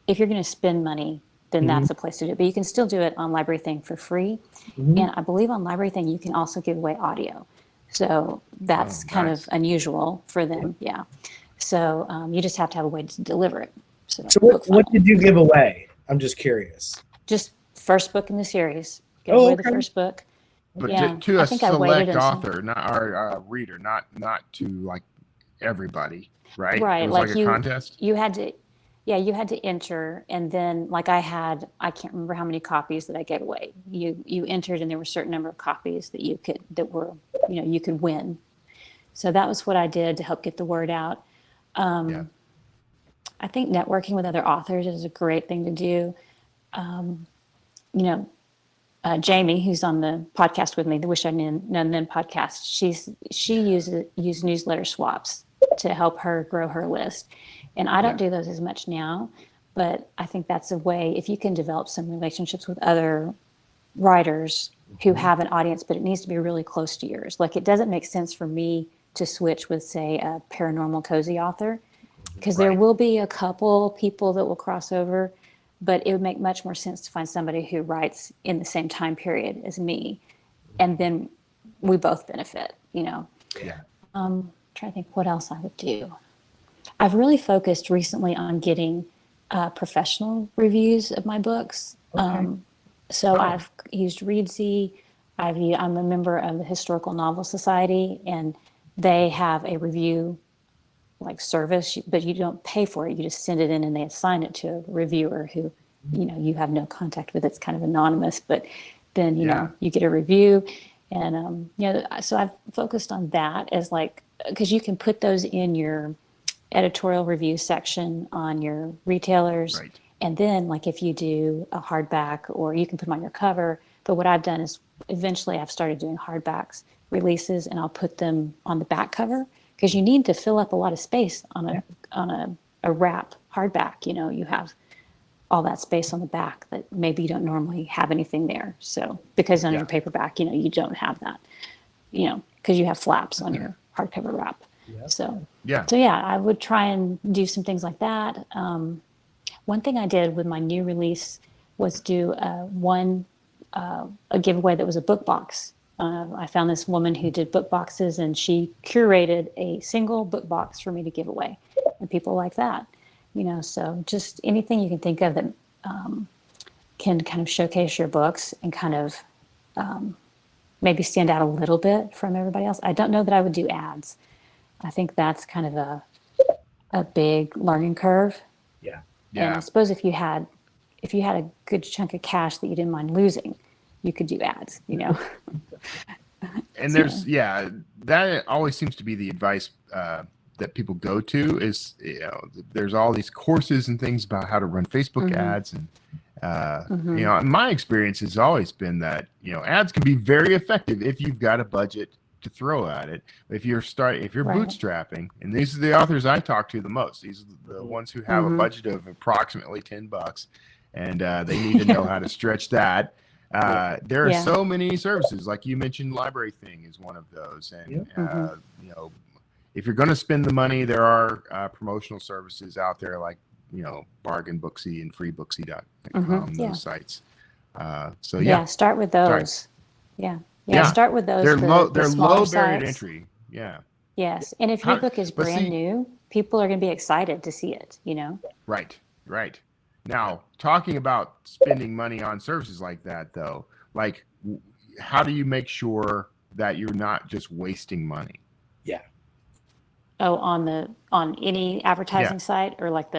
Speaker 2: if you're going to spend money, then that's a place to do it. But you can still do it on Library Thing for free. And I believe on Library Thing, you can also give away audio. So that's kind of unusual for them. Yeah. So you just have to have a way to deliver it. So
Speaker 1: what did you give away? I'm just curious.
Speaker 2: Just first book in the series. Give away the first book.
Speaker 3: But to a select author, not our reader, not to like everybody, right?
Speaker 2: Right.
Speaker 3: It was like a contest.
Speaker 2: You had to enter, and then like I can't remember how many copies that I gave away. You entered, and there were a certain number of copies that you could win. So that was what I did to help get the word out. I think networking with other authors is a great thing to do. Jamie, who's on the podcast with me, the Wish I'd Known Then podcast, she used newsletter swaps to help her grow her list. And I don't do those as much now, but I think that's a way, if you can develop some relationships with other writers who have an audience, but it needs to be really close to yours. Like, it doesn't make sense for me to switch with, say, a paranormal cozy author, because there will be a couple people that will cross over, but it would make much more sense to find somebody who writes in the same time period as me, and then we both benefit, Yeah. Trying to think what else I would do. I've really focused recently on getting professional reviews of my books. So I've used Readsy. I'm a member of the Historical Novel Society, and they have a review service, but you don't pay for it. You just send it in, and they assign it to a reviewer who, you have no contact with. It's kind of anonymous, but then you get a review, and so I've focused on that as because you can put those in your editorial review section on your retailers. Right. And then if you do a hardback, or you can put them on your cover. But what I've done is eventually I've started doing hardbacks releases, and I'll put them on the back cover, because you need to fill up a lot of space on a wrap hardback. You have all that space on the back that maybe you don't normally have anything there. So because on your paperback, you don't have that, because you have flaps on your hardcover wrap. So I would try and do some things like that. One thing I did with my new release was do a giveaway that was a book box. I found this woman who did book boxes, and she curated a single book box for me to give away, and people like that. So just anything you can think of that can kind of showcase your books and kind of maybe stand out a little bit from everybody else. I don't know that I would do ads. I think that's kind of a big learning curve. Yeah. And I suppose if you had a good chunk of cash that you didn't mind losing, you could do ads,
Speaker 3: And there's that always seems to be the advice that people go to is, there's all these courses and things about how to run Facebook ads, and my experience has always been that ads can be very effective if you've got a budget to throw at it. If you're bootstrapping, and these are the authors I talk to the most, these are the ones who have a budget of approximately $10, and they need to know how to stretch that. There are so many services, like you mentioned. Library Thing is one of those, and if you're going to spend the money, there are promotional services out there like Bargain Booksy and FreeBooksy.com, those sites.
Speaker 2: Start with those. Start with those.
Speaker 3: They're low barrier
Speaker 2: sites.
Speaker 3: to entry. Yeah.
Speaker 2: Yes, and if your book is brand new, people are going to be excited to see it.
Speaker 3: Right. Now, talking about spending money on services like that, though, like, how do you make sure that you're not just wasting money?
Speaker 1: Yeah.
Speaker 2: Oh, on any advertising site, or like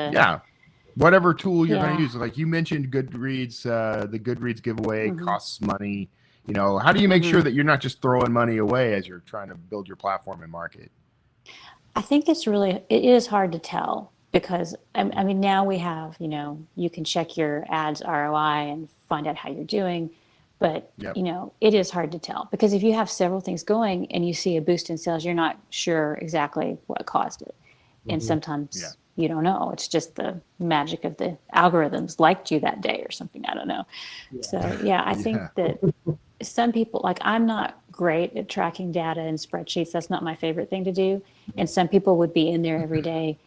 Speaker 3: whatever tool you're going to use. Like you mentioned Goodreads, the Goodreads giveaway costs money. How do you make sure that you're not just throwing money away as you're trying to build your platform and market?
Speaker 2: I think it is hard to tell, because I mean, now we have, you can check your ads ROI and find out how you're doing, but it is hard to tell, because if you have several things going and you see a boost in sales, you're not sure exactly what caused it. And sometimes you don't know. It's just the magic of the algorithms liked you that day or something. I don't know. So I think that some people, like, I'm not great at tracking data and spreadsheets. That's not my favorite thing to do. And some people would be in there every day,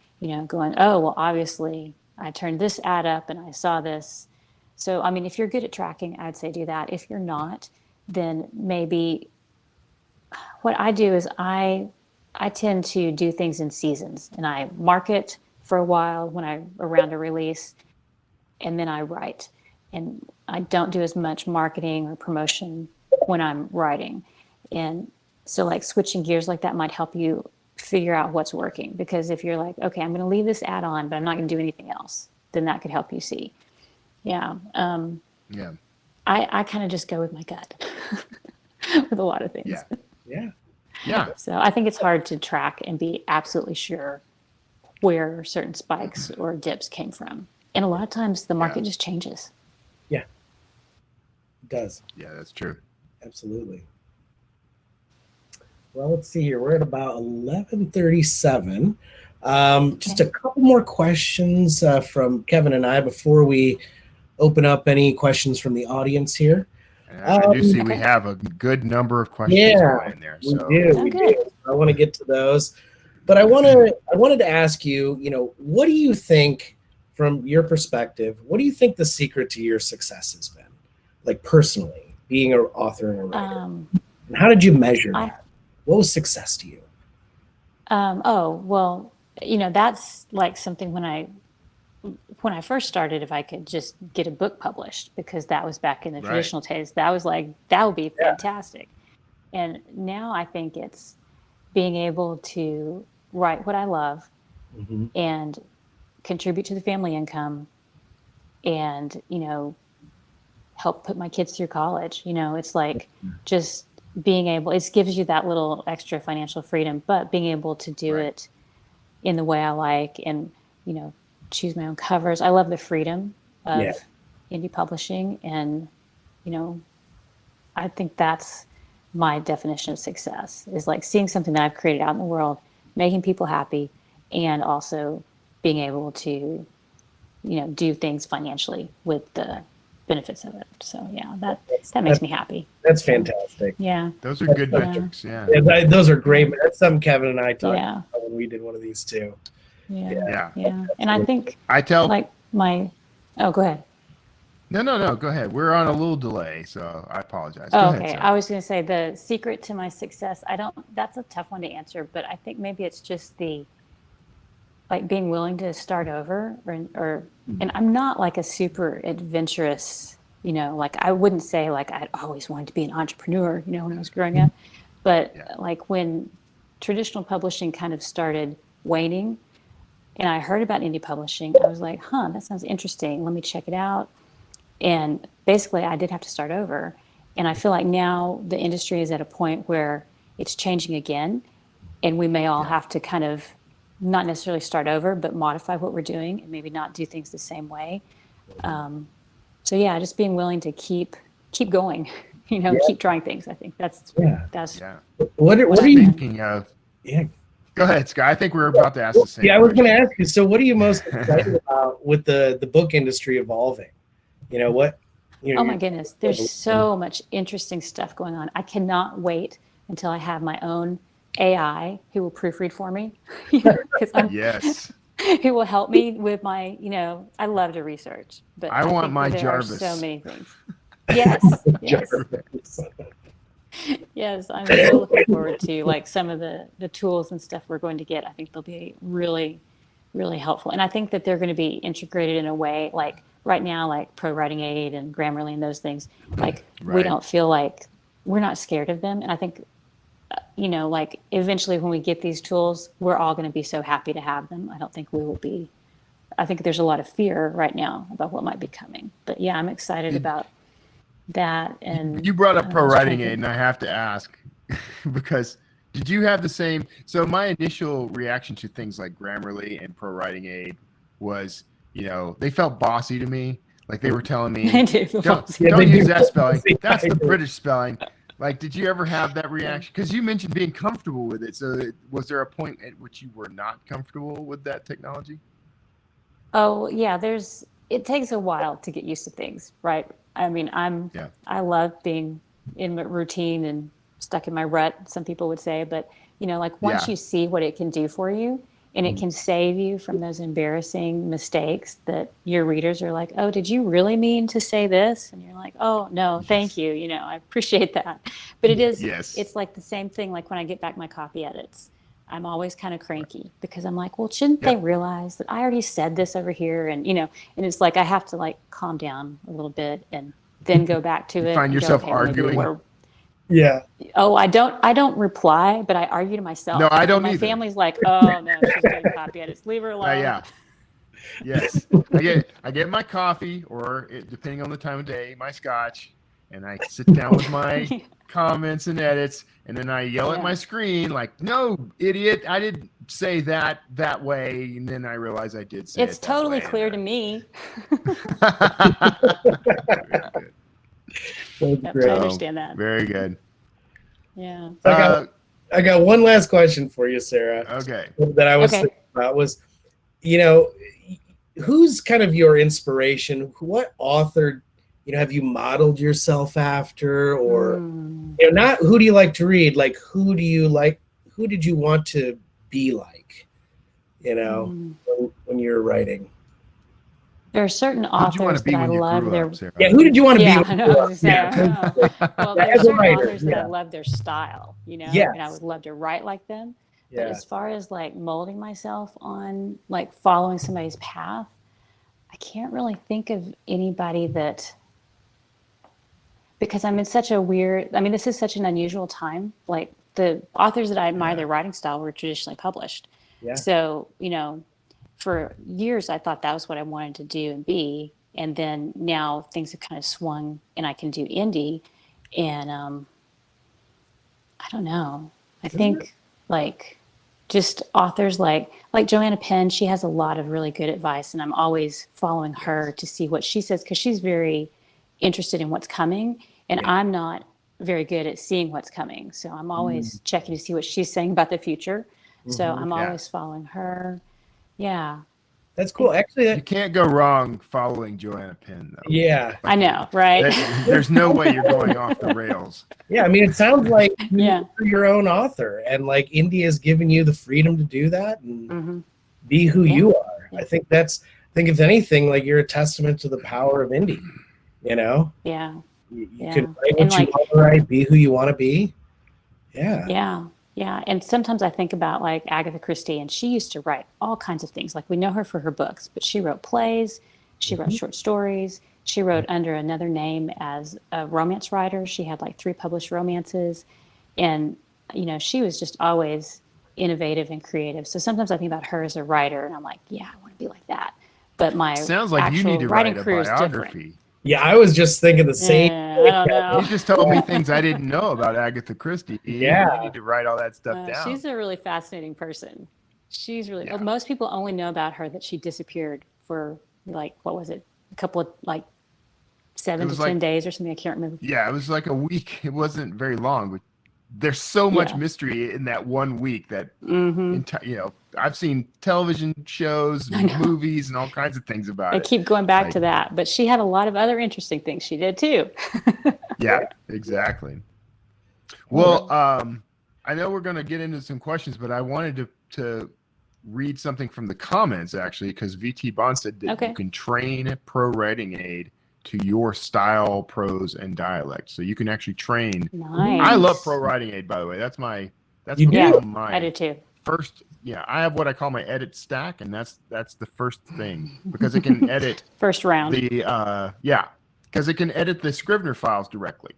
Speaker 2: going, oh, well, obviously I turned this ad up and I saw this. So, I mean, if you're good at tracking, I'd say do that. If you're not, then maybe what I do is I tend to do things in seasons, and I market for a while around a release, and then I write. And I don't do as much marketing or promotion when I'm writing. And so, like, switching gears like that might help you figure out what's working. Because if you're like, okay, I'm going to leave this ad on, but I'm not going to do anything else, then that could help you see. I kind of just go with my gut with a lot of things. So I think it's hard to track and be absolutely sure where certain spikes or dips came from. And a lot of times the market just changes.
Speaker 1: Yeah, it does.
Speaker 3: Yeah, that's true.
Speaker 1: Absolutely. Well, let's see here. We're at about 11:37. Just a couple more questions from Kevin and I before we open up any questions from the audience here.
Speaker 3: I do see we have a good number of questions going there. So.
Speaker 1: We do. I want to get to those, but I wanted to ask you, what do you think, from your perspective, what do you think the secret to your success has been, like personally, being an author and a writer? And how did you measure that? What was success to you?
Speaker 2: Well, that's like something when I first started, if I could just get a book published, because that was back in the traditional days, that was like, that would be fantastic. And now I think it's being able to write what I love and contribute to the family income and, help put my kids through college. It's like just being able, it gives you that little extra financial freedom, but being able to do it in the way I like and, choose my own covers. I love the freedom of indie publishing. And, I think that's my definition of success, is like seeing something that I've created out in the world, making people happy, and also being able to, do things financially with the benefits of it. So that makes me happy.
Speaker 1: That's fantastic.
Speaker 2: Yeah.
Speaker 3: Those are good metrics. Yeah.
Speaker 1: Those are great. That's something Kevin and I talked about when we did one of these too.
Speaker 2: Yeah. And I think
Speaker 3: I tell
Speaker 2: go ahead.
Speaker 3: No, go ahead. We're on a little delay, so I apologize.
Speaker 2: Go ahead, I was going to say the secret to my success, that's a tough one to answer, but I think maybe it's just being willing to start over and I'm not like a super adventurous, I wouldn't say like I'd always wanted to be an entrepreneur, when I was growing up, but like when traditional publishing kind of started waning and I heard about indie publishing, I was like, that sounds interesting. Let me check it out. And basically I did have to start over. And I feel like now the industry is at a point where it's changing again. And we may all have to kind of not necessarily start over, but modify what we're doing and maybe not do things the same way. Just being willing to keep going, keep trying things. I think that's.
Speaker 1: What are you
Speaker 3: thinking of? Yeah. Go ahead, Scott. I think we're about to ask the same.
Speaker 1: I was going to ask you. So, what are you most excited about with the book industry evolving? What?
Speaker 2: Oh my goodness, there's so much interesting stuff going on. I cannot wait until I have my own AI who will proofread for me. Who will help me with my. I love to research, but
Speaker 3: I want my
Speaker 2: there
Speaker 3: Jarvis.
Speaker 2: are so many things. Yes. Yes. Yes, I'm so looking forward to like some of the tools and stuff we're going to get. I think they'll be really, really helpful. And I think that they're going to be integrated in a way like right now, like Pro Writing Aid and Grammarly and those things, like we don't feel like we're not scared of them. And I think, like eventually when we get these tools, we're all going to be so happy to have them. I don't think we will be. I think there's a lot of fear right now about what might be coming. But yeah, I'm excited about that. And
Speaker 3: you brought up Pro Writing Aid, and I have to ask because did you have the same? So my initial reaction to things like Grammarly and Pro Writing Aid was, they felt bossy to me. Like they were telling me, don't use that spelling. That's the British spelling. Like, did you ever have that reaction? Because you mentioned being comfortable with it. So was there a point at which you were not comfortable with that technology?
Speaker 2: Oh yeah, it takes a while to get used to things, right? I mean, I love being in my routine and stuck in my rut, some people would say, but like once you see what it can do for you and it can save you from those embarrassing mistakes that your readers are like, oh, did you really mean to say this? And you're like, oh no, thank you. I appreciate that. But it's like the same thing. Like when I get back my copy edits, I'm always kind of cranky because I'm like, well, shouldn't they realize that I already said this over here? And, and it's like, I have to like calm down a little bit and then go back to it.
Speaker 3: Find yourself arguing.
Speaker 2: Oh, I don't reply, but I argue to myself.
Speaker 3: No, I don't
Speaker 2: My
Speaker 3: either.
Speaker 2: Family's like, oh no, she's doing copy edits. Leave her alone.
Speaker 3: Yes. I get my coffee or depending on the time of day, my scotch, and I sit down with my comments and edits, and then I yell at my screen like, no, idiot, I didn't say that way, and then I realize I did say
Speaker 2: it's totally clear to me.
Speaker 1: Great.
Speaker 2: I understand that.
Speaker 3: Very good.
Speaker 2: Yeah.
Speaker 1: I got one last question for you, Sarah.
Speaker 3: Okay.
Speaker 1: That I was thinking about was, who's kind of your inspiration? What author have you modeled yourself after, or not who do you like to read, like who did you want to be like, when you're writing?
Speaker 2: There are certain authors that I love
Speaker 1: who did you want to be?
Speaker 2: I know, well, there's certain authors that I love their style, and I would love to write like them. But as far as like molding myself on like following somebody's path, I can't really think of anybody because I'm in such this is such an unusual time. Like the authors that I admire their writing style were traditionally published. Yeah. So, for years, I thought that was what I wanted to do and be. And then now things have kind of swung and I can do indie. And I don't know. I think like just authors like Joanna Penn, she has a lot of really good advice. And I'm always following her to see what she says because she's very interested in what's coming. And I'm not very good at seeing what's coming. So I'm always checking to see what she's saying about the future. So I'm always following her. Yeah.
Speaker 1: That's cool. Actually,
Speaker 3: you can't go wrong following Joanna Penn, though.
Speaker 1: Yeah.
Speaker 2: I know, right?
Speaker 3: There's no way you're going off the rails.
Speaker 1: Yeah, I mean, it sounds like you're your own author, and like India has given you the freedom to do that and be who you are. I think if anything, like you're a testament to the power of indie,
Speaker 2: Yeah.
Speaker 1: You can write what you want to write, be who you want to be. Yeah.
Speaker 2: Yeah. Yeah. And sometimes I think about like Agatha Christie, and she used to write all kinds of things. Like we know her for her books, but she wrote plays, she wrote short stories, she wrote under another name as a romance writer. She had like 3 published romances. And, she was just always innovative and creative. So sometimes I think about her as a writer and I'm like, yeah, I want to be like that. But my
Speaker 3: sounds like you need to
Speaker 2: writing
Speaker 3: write a
Speaker 2: career is
Speaker 3: biography.
Speaker 2: different.
Speaker 1: Yeah, I was just thinking the same.
Speaker 2: I don't know.
Speaker 3: You just told me things I didn't know about Agatha Christie.
Speaker 1: Yeah.
Speaker 3: You need to write all that stuff down.
Speaker 2: She's a really fascinating person. She's really, most people only know about her that she disappeared for like, what was it? A couple of like 7 to 10 days or something. I can't remember.
Speaker 3: Yeah, it was like a week. It wasn't very long, but there's so much mystery in that 1 week that, I've seen television shows, movies, and all kinds of things about it.
Speaker 2: I keep going back to that, but she had a lot of other interesting things she did too.
Speaker 3: Yeah, exactly. Well, I know we're going to get into some questions, but I wanted to read something from the comments actually, because VT Bond said that you can train Pro Writing Aid to your style, prose, and dialect. So you can actually train.
Speaker 2: Nice.
Speaker 3: I love Pro Writing Aid, by the way. That's my
Speaker 1: You do?
Speaker 2: I do too.
Speaker 3: first. Yeah, I have what I call my edit stack, and that's the first thing, because it can edit
Speaker 2: First round.
Speaker 3: because it can edit the Scrivener files directly.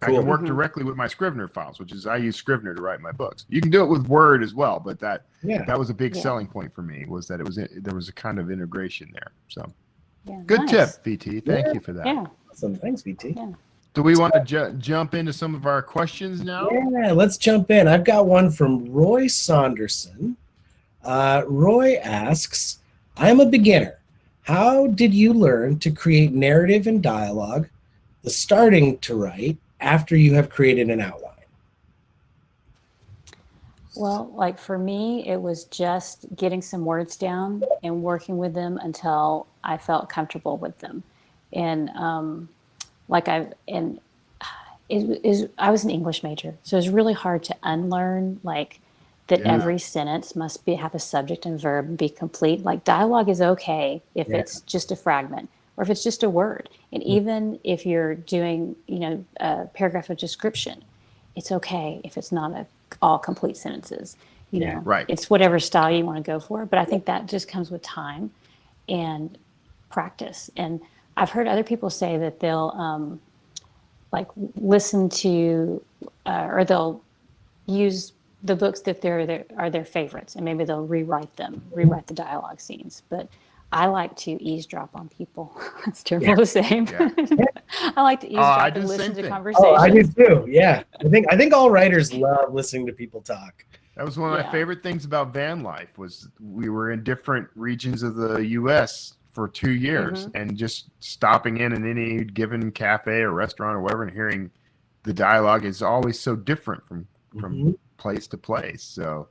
Speaker 1: Cool.
Speaker 3: I can work directly with my Scrivener files, which is I use Scrivener to write my books. You can do it with Word as well, but that was a big selling point for me, was that there was a kind of integration there. So good tip, VT. Thank you for that.
Speaker 2: Yeah.
Speaker 1: Awesome. Thanks, VT.
Speaker 2: Yeah.
Speaker 3: Do we want to jump into some of our questions now?
Speaker 1: Yeah, let's jump in. I've got one from Roy Saunderson. Roy asks, I'm a beginner. How did you learn to create narrative and dialogue, the starting to write, after you have created an outline?
Speaker 2: Well, like for me, it was just getting some words down and working with them until I felt comfortable with them. And I was an English major, so it was really hard to unlearn like that every sentence must have a subject and verb and be complete. Like dialogue is okay if it's just a fragment or if it's just a word. And even if you're doing, a paragraph of description, it's okay if it's not all complete sentences.
Speaker 3: Right.
Speaker 2: It's whatever style you want to go for. But I think that just comes with time and practice. And I've heard other people say that they'll listen to or they'll use the books that are their favorites, and maybe they'll rewrite the dialogue scenes. But I like to eavesdrop on people. It's terrible to say. I like to eavesdrop and listen to conversations.
Speaker 1: Oh, I do too. Yeah, I think all writers love listening to people talk.
Speaker 3: That was one of my favorite things about van life, was we were in different regions of the U.S. for 2 years, and just stopping in any given cafe or restaurant or whatever, and hearing the dialogue is always so different from place to place. So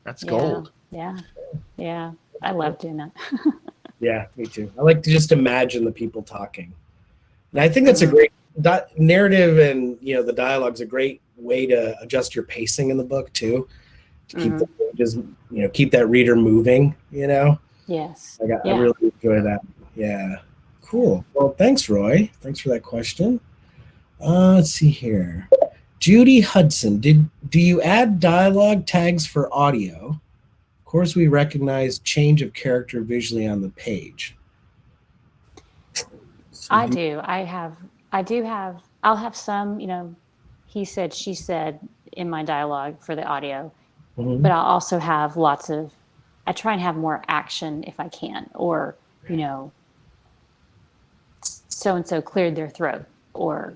Speaker 3: that's gold.
Speaker 2: Yeah, I love doing that.
Speaker 1: Yeah, me too. I like to just imagine the people talking, and I think that's a great narrative, and the dialogue's a great way to adjust your pacing in the book too, to keep keep that reader moving.
Speaker 2: Yes.
Speaker 1: I really enjoy that. Yeah. Cool. Well, thanks, Roy. Thanks for that question. Let's see here. Judy Hudson, do you add dialogue tags for audio? Of course, we recognize change of character visually on the page.
Speaker 2: I do. I'll have some, he said, she said in my dialogue for the audio, but I'll also have I try and have more action if I can, or, so-and-so cleared their throat, or,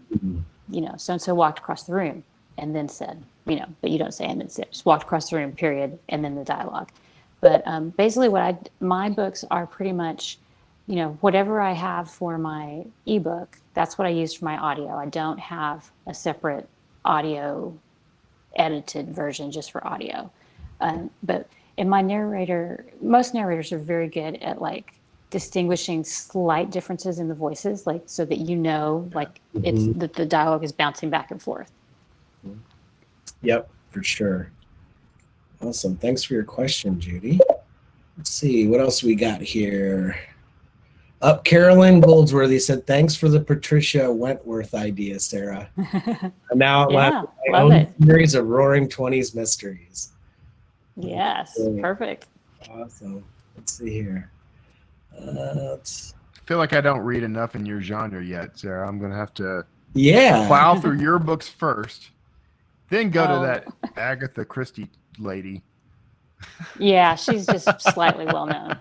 Speaker 2: so-and-so walked across the room and then said, but you don't say and then said, just walked across the room, period, and then the dialogue. But basically my books are pretty much, whatever I have for my ebook, that's what I use for my audio. I don't have a separate audio edited version just for audio. But in my most narrators are very good at distinguishing slight differences in the voices, so that it's that the dialogue is bouncing back and forth.
Speaker 1: Yep, for sure. Awesome. Thanks for your question, Judy. Let's see what else we got here. Carolyn Goldsworthy said, "Thanks for the Patricia Wentworth idea, Sarah." I'm now have my own series of Roaring Twenties mysteries.
Speaker 2: Yes, perfect.
Speaker 1: Awesome. Let's see here.
Speaker 3: I feel like I don't read enough in your genre yet, Sarah. I'm going to have to plow through your books first, then go to that Agatha Christie lady.
Speaker 2: Yeah, she's just slightly well known.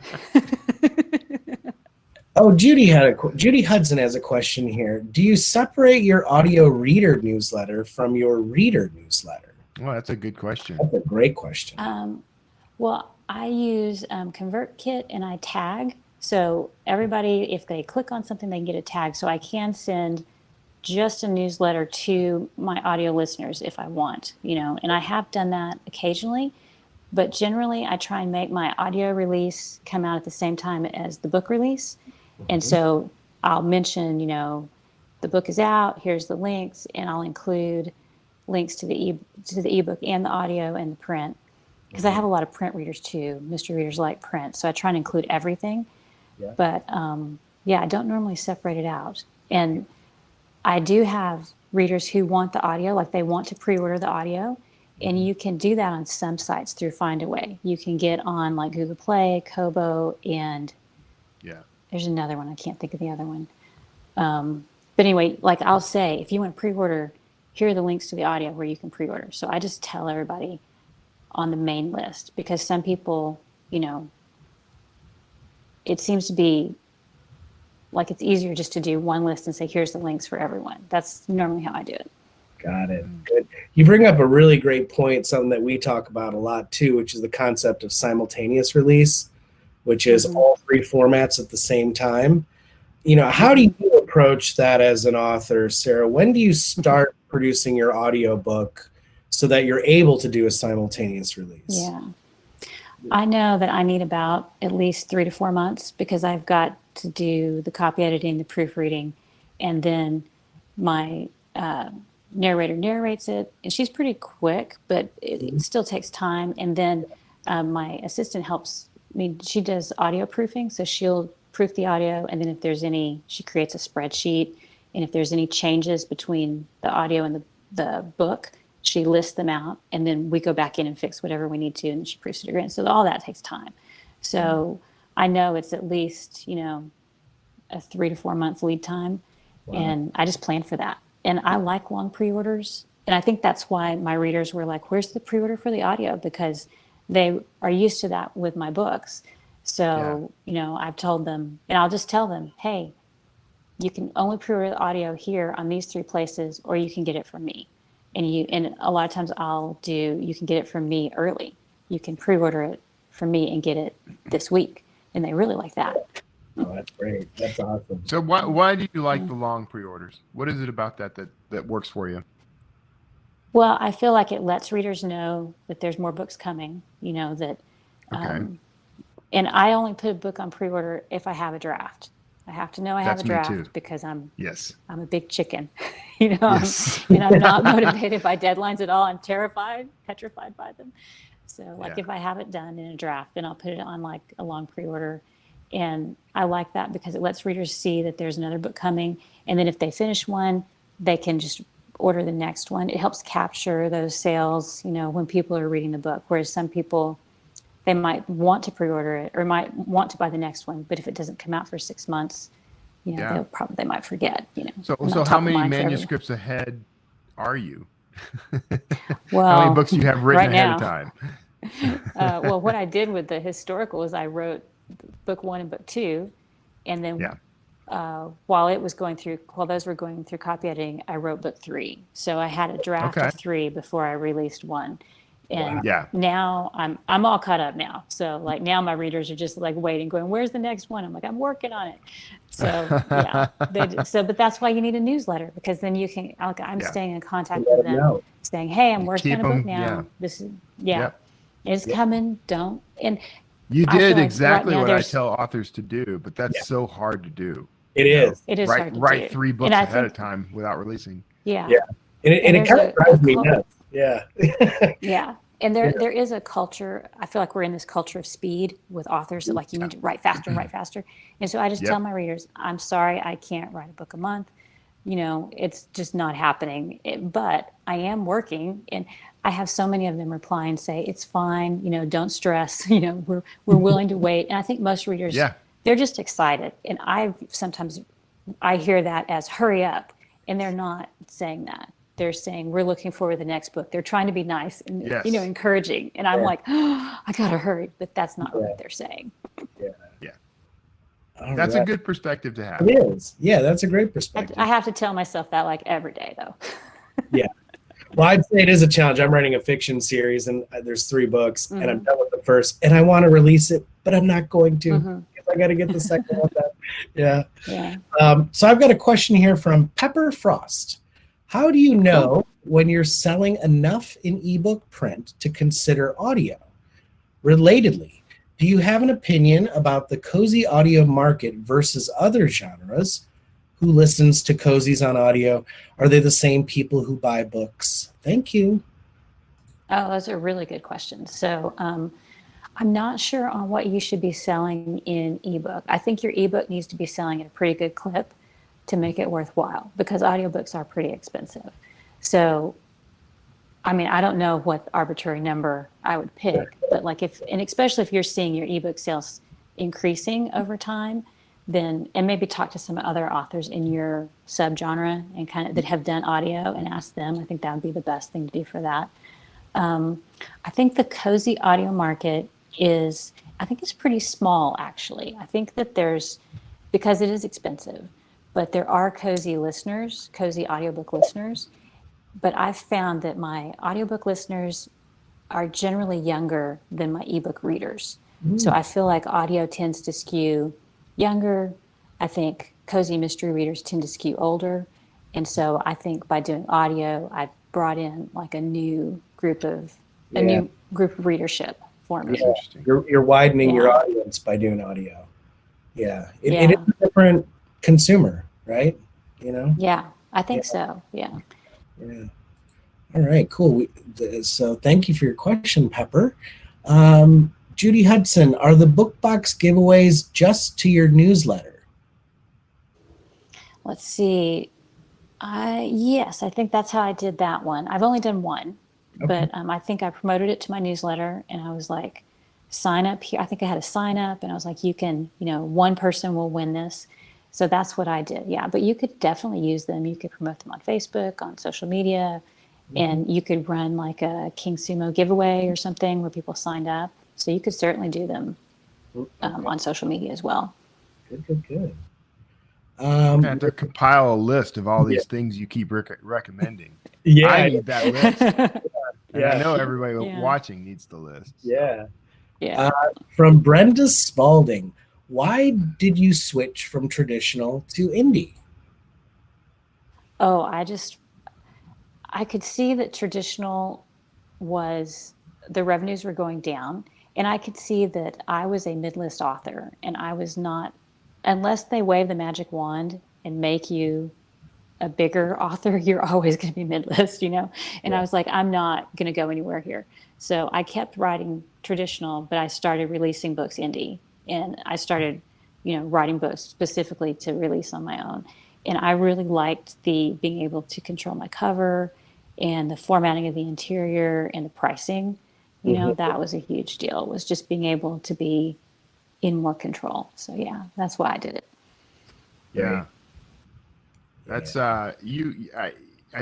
Speaker 1: Judy Hudson has a question here. Do you separate your audio reader newsletter from your reader newsletter?
Speaker 3: Well, that's a good question.
Speaker 1: That's a great question.
Speaker 2: Well, I use ConvertKit, and I tag. So everybody, if they click on something, they can get a tag. So I can send just a newsletter to my audio listeners if I want, and I have done that occasionally. But generally, I try and make my audio release come out at the same time as the book release. And so I'll mention, the book is out, here's the links, and I'll include links to the ebook and the audio and the print, because I have a lot of print readers too. Mystery readers like print, so I try and include everything. But I don't normally separate it out. And I do have readers who want the audio, like they want to pre-order the audio. And you can do that on some sites through Findaway. You can get on like Google Play, Kobo, and there's another one. I can't think of the other one. But anyway, like I'll say, if you want to pre-order, here are the links to the audio where you can pre-order. So I just tell everybody on the main list, because some people, it seems to be like it's easier just to do one list and say, here's the links for everyone. That's normally how I do it.
Speaker 1: Got it. Good. You bring up a really great point, something that we talk about a lot too, which is the concept of simultaneous release, which is all three formats at the same time. How do you approach that as an author, Sarah? When do you start producing your audiobook so that you're able to do a simultaneous release?
Speaker 2: Yeah. I know that I need about at least 3 to 4 months, because I've got to do the copy editing, the proofreading, and then my narrator narrates it, and she's pretty quick, but it still takes time. And then my assistant helps me. She does audio proofing, so she'll proof the audio, and then if there's she creates a spreadsheet, and if there's any changes between the audio and the book, she lists them out, and then we go back in and fix whatever we need to, and she proofs it again. So all that takes time. So I know it's at least, a 3 to 4 months lead time. Wow. And I just plan for that. And I like long pre-orders. And I think that's why my readers were like, where's the pre-order for the audio? Because they are used to that with my books. So, I've told them, and I'll just tell them, hey, you can only pre-order the audio here on these 3 places, or you can get it from me. And a lot of times you can get it from me early. You can pre-order it from me and get it this week. And they really like that.
Speaker 1: Oh, that's great. That's awesome.
Speaker 3: So why do you like the long pre-orders? What is it about that works for you?
Speaker 2: Well, I feel like it lets readers know that there's more books coming, that, and I only put a book on pre-order if I have a draft. I have to know I have a draft, because I'm a big chicken, yes. And I'm not motivated by deadlines at all. I'm petrified by them. So if I have it done in a draft, then I'll put it on like a long pre-order. And I like that because it lets readers see that there's another book coming. And then if they finish one, they can just order the next one. It helps capture those sales, when people are reading the book. Whereas some people, they might want to pre-order it or might want to buy the next one. But if it doesn't come out for 6 months, they might forget,
Speaker 3: So how many manuscripts ahead are you?
Speaker 2: Well,
Speaker 3: how many books do you have written ahead of time?
Speaker 2: Well, what I did with the historical is I wrote book 1 and book 2, and then while those were going through copy editing, I wrote book 3. So I had a draft of 3 before I released 1. And now I'm all caught up now. So like now my readers are just like waiting, going, where's the next one? I'm like, I'm working on it. So but that's why you need a newsletter, because then you can, I'm staying in contact with them, saying, hey, I'm working on a book now. This is, it's coming. And
Speaker 3: you did exactly what I tell authors to do, but that's so hard to do.
Speaker 1: It is.
Speaker 2: It is hard to
Speaker 3: write 3 books ahead of time without releasing.
Speaker 1: Yeah. And it kind of drives me nuts. Yeah.
Speaker 2: Yeah. And there is a culture, I feel like we're in this culture of speed with authors that like you need to write faster and write faster. And so I just tell my readers, I'm sorry, I can't write a book a month. It's just not happening. But I am working, and I have so many of them reply and say, it's fine, don't stress, we're willing to wait. And I think most readers, they're just excited. And I hear that as hurry up, and they're not saying that. They're saying, we're looking forward to the next book. They're trying to be nice and, encouraging. And I'm like, oh, I got to hurry. But that's not what they're saying.
Speaker 3: That's a good perspective to have.
Speaker 1: It is. Yeah, that's a great perspective.
Speaker 2: I have to tell myself that like every day, though.
Speaker 1: Yeah. Well, I'd say it is a challenge. I'm writing a fiction series, and there's 3 books, and I'm done with the first, and I want to release it, but I'm not going to. Because I got to get the second one done. Yeah. So I've got a question here from Pepper Frost. How do you know when you're selling enough in ebook print to consider audio? Relatedly, do you have an opinion about the cozy audio market versus other genres? Who listens to cozies on audio? Are they the same people who buy books? Thank you.
Speaker 2: Oh, those are really good questions. So I'm not sure on what you should be selling in ebook. I think your ebook needs to be selling at a pretty good clip to make it worthwhile, because audiobooks are pretty expensive. So, I mean, I don't know what arbitrary number I would pick, but like and especially if you're seeing your ebook sales increasing over time, then, and maybe talk to some other authors in your subgenre and kind of that have done audio and ask them. I think that would be the best thing to do for that. I think the cozy audio market is pretty small, actually. I think that because it is expensive, but there are cozy audiobook listeners. But I've found that my audiobook listeners are generally younger than my ebook readers. So I feel like audio tends to skew younger. I think cozy mystery readers tend to skew older. And so I think by doing audio, I've brought in like a new group of readership for me.
Speaker 1: Yeah. You're widening your audience by doing audio. Yeah. It is a different consumer, right? You know?
Speaker 2: Yeah, I think so. Yeah.
Speaker 1: Yeah. All right, cool. So thank you for your question, Pepper. Judy Hudson, are the book box giveaways just to your newsletter?
Speaker 2: Let's see. Yes, I think that's how I did that one. I've only done one, but I think I promoted it to my newsletter, and I was like, sign up here. I think I had a sign up, and I was like, you can, one person will win this. So that's what I did. Yeah, but you could definitely use them. You could promote them on Facebook, on social media, and you could run like a King Sumo giveaway or something where people signed up. So you could certainly do them on social media as well.
Speaker 1: Good.
Speaker 3: And to compile a list of all these things you keep recommending.
Speaker 1: Yeah,
Speaker 3: I need that list. And I know everybody watching needs the list.
Speaker 1: Yeah.
Speaker 2: Yeah.
Speaker 1: From Brenda Spalding, why did you switch from traditional to indie?
Speaker 2: Oh, I could see that traditional the revenues were going down, and I could see that I was a mid-list author, and I was not, unless they wave the magic wand and make you a bigger author, you're always going to be mid-list, And I was like, I'm not going to go anywhere here. So I kept writing traditional, but I started releasing books indie, and I started, writing books specifically to release on my own. And I really liked being able to control my cover and the formatting of the interior and the pricing. That was a huge deal, was just being able to be in more control. So yeah, that's why I did it.
Speaker 3: Yeah. That's I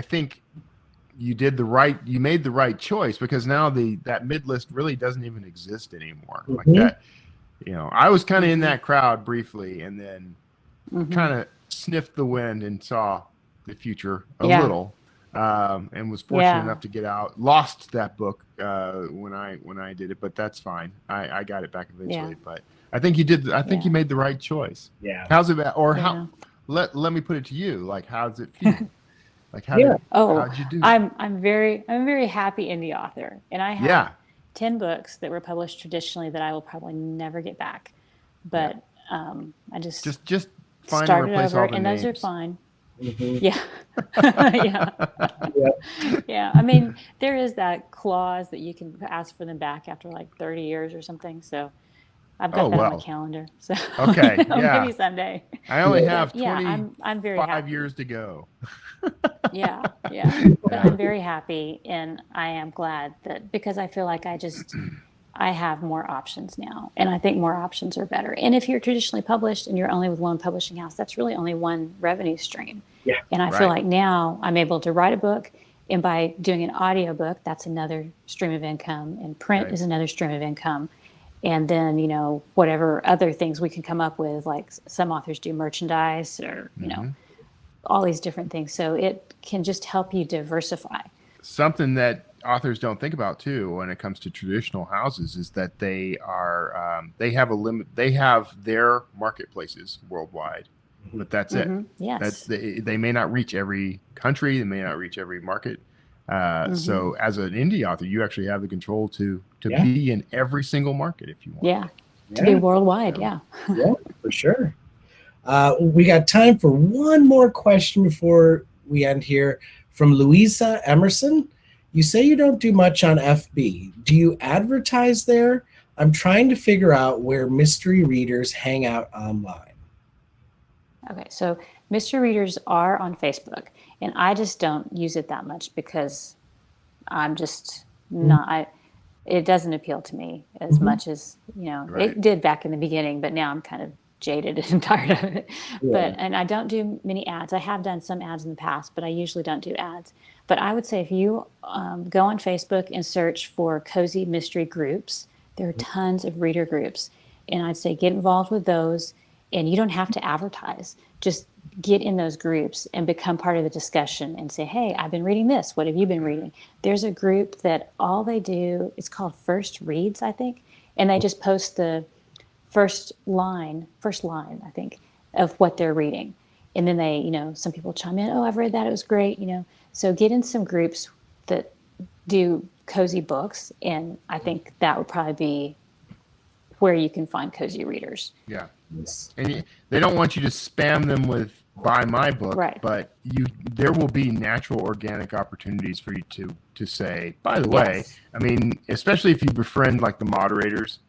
Speaker 3: think you made the right choice, because now that mid list really doesn't even exist anymore. Like that, I was kind of in that crowd briefly, and then kind of sniffed the wind and saw the future a little, and was fortunate enough to get out. Lost that book when I did it, but that's fine. I got it back eventually. But I think you did. I think you made the right choice.
Speaker 1: Yeah.
Speaker 3: How's it? How? Let me put it to you. Like, how's it feel? Like, how'd you do?
Speaker 2: I'm very happy indie author, and I have 10 books that were published traditionally that I will probably never get back. But I just
Speaker 3: find
Speaker 2: started
Speaker 3: and replace
Speaker 2: over,
Speaker 3: all the
Speaker 2: and
Speaker 3: names.
Speaker 2: those are fine.
Speaker 1: Yeah.
Speaker 2: Yeah. I mean, there is that clause that you can ask for them back after like 30 years or something. So I've got that on my calendar. So
Speaker 3: okay,
Speaker 2: maybe someday.
Speaker 3: I only have
Speaker 2: I'm very
Speaker 3: 5
Speaker 2: happy.
Speaker 3: years to go.
Speaker 2: Yeah. But I'm very happy, and I am glad that, because I feel like I have more options now, and I think more options are better. And if you're traditionally published and you're only with one publishing house, that's really only one revenue stream.
Speaker 1: Yeah.
Speaker 2: And I feel like now I'm able to write a book, and by doing an audiobook, that's another stream of income, and print is another stream of income. And then, whatever other things we can come up with, like some authors do merchandise or, all these different things. So it can just help you diversify.
Speaker 3: Something that authors don't think about too when it comes to traditional houses is that they have a limit. They have their marketplaces worldwide, but that's it.
Speaker 2: Yes.
Speaker 3: They may not reach every country. They may not reach every market. So as an indie author, you actually have the control to be in every single market if you want.
Speaker 2: To be worldwide. Yeah,
Speaker 1: for sure. We got time for one more question before we end here. From Louisa Emerson, you say you don't do much on FB. Do you advertise there? I'm trying to figure out where mystery readers hang out online.
Speaker 2: Okay, so mystery readers are on Facebook, and I just don't use it that much because I'm just not, it doesn't appeal to me as much as, it did back in the beginning, but now I'm kind of jaded and tired of it. Yeah. And I don't do many ads. I have done some ads in the past, but I usually don't do ads. But I would say if you go on Facebook and search for cozy mystery groups, there are tons of reader groups. And I'd say get involved with those, and you don't have to advertise. Just get in those groups and become part of the discussion and say, hey, I've been reading this. What have you been reading? There's a group that all they do, it's called First Reads, I think. And they just post the first line, I think, of what they're reading. And then they, some people chime in, oh, I've read that. It was great. So get in some groups that do cozy books. And I think that would probably be where you can find cozy readers.
Speaker 3: Yeah. And they don't want you to spam them with buy my book,
Speaker 2: right.
Speaker 3: But there will be natural organic opportunities for you to say, by the way, I mean, especially if you befriend like the moderators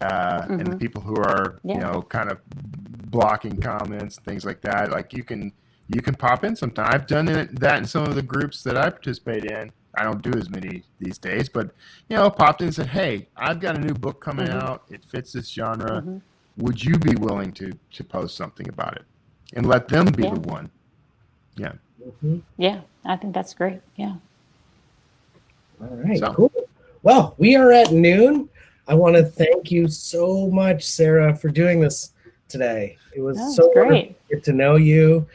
Speaker 3: and the people who are, kind of blocking comments, things like that. Like you can pop in sometime. I've done that in some of the groups that I participate in. I don't do as many these days, but popped in and said, hey, I've got a new book coming out. It fits this genre. Would you be willing to post something about it and let them be the one? Yeah.
Speaker 2: Yeah, I think that's great. Yeah.
Speaker 1: All right, cool. Well, we are at noon. I want to thank you so much, Sara, for doing this today. It was so great to get to know you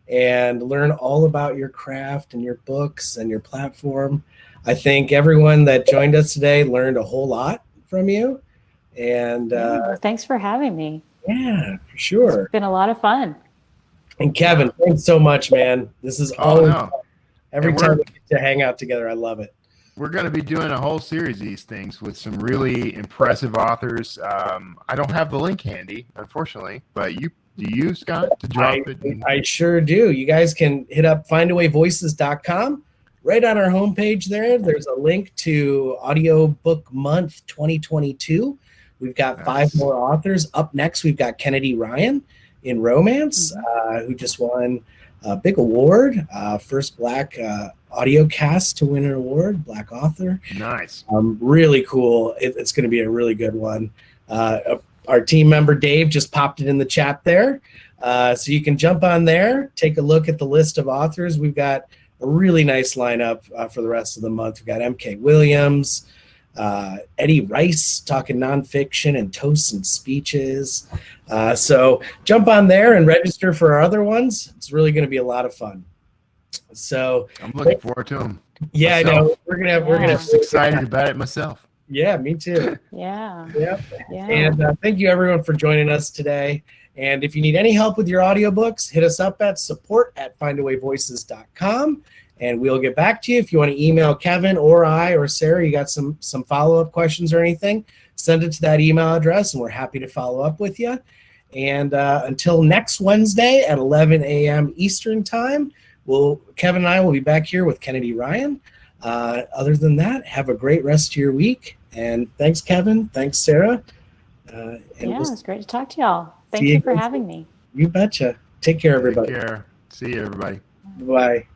Speaker 1: and learn all about your craft and your books and your platform. I think everyone that joined us today learned a whole lot from you. And
Speaker 2: thanks for having me.
Speaker 1: Yeah, for sure.
Speaker 2: It's been a lot of fun.
Speaker 1: And Kevin, thanks so much, man. This is always fun. Every time we get to hang out together, I love it.
Speaker 3: We're going to be doing a whole series of these things with some really impressive authors. I don't have the link handy, unfortunately, but do you, Scott, to drop it?
Speaker 1: I sure do. You guys can hit up findawayvoices.com. Right on our homepage there's a link to Audiobook Month 2022. We've got 5 more authors. Up next, we've got Kennedy Ryan in romance, who just won a big award, first Black audio cast to win an award, Black author.
Speaker 3: Nice.
Speaker 1: Really cool. It's going to be a really good one. Our team member Dave just popped it in the chat there. So you can jump on there, take a look at the list of authors. We've got a really nice lineup for the rest of the month. We've got M.K. Williams, Eddie Rice talking nonfiction and toasts and speeches. So jump on there and register for our other ones. It's really going to be a lot of fun. So
Speaker 3: I'm looking forward to them.
Speaker 1: Yeah, I know. We're gonna
Speaker 3: just excited about it myself.
Speaker 1: Yeah, me too.
Speaker 2: Yeah.
Speaker 1: And thank you everyone for joining us today. And if you need any help with your audiobooks, hit us up at support@findawayvoices.com, and we'll get back to you. If you want to email Kevin or I or Sara, you got some follow-up questions or anything, send it to that email address, and we're happy to follow up with you. And until next Wednesday at 11 a.m. Eastern Time, Kevin and I will be back here with Kennedy Ryan. Other than that, have a great rest of your week. And thanks, Kevin. Thanks, Sara.
Speaker 2: It's great to talk to y'all. Thank you for having me.
Speaker 1: You betcha. Take care, everybody.
Speaker 3: Take care. See you, everybody.
Speaker 1: Bye.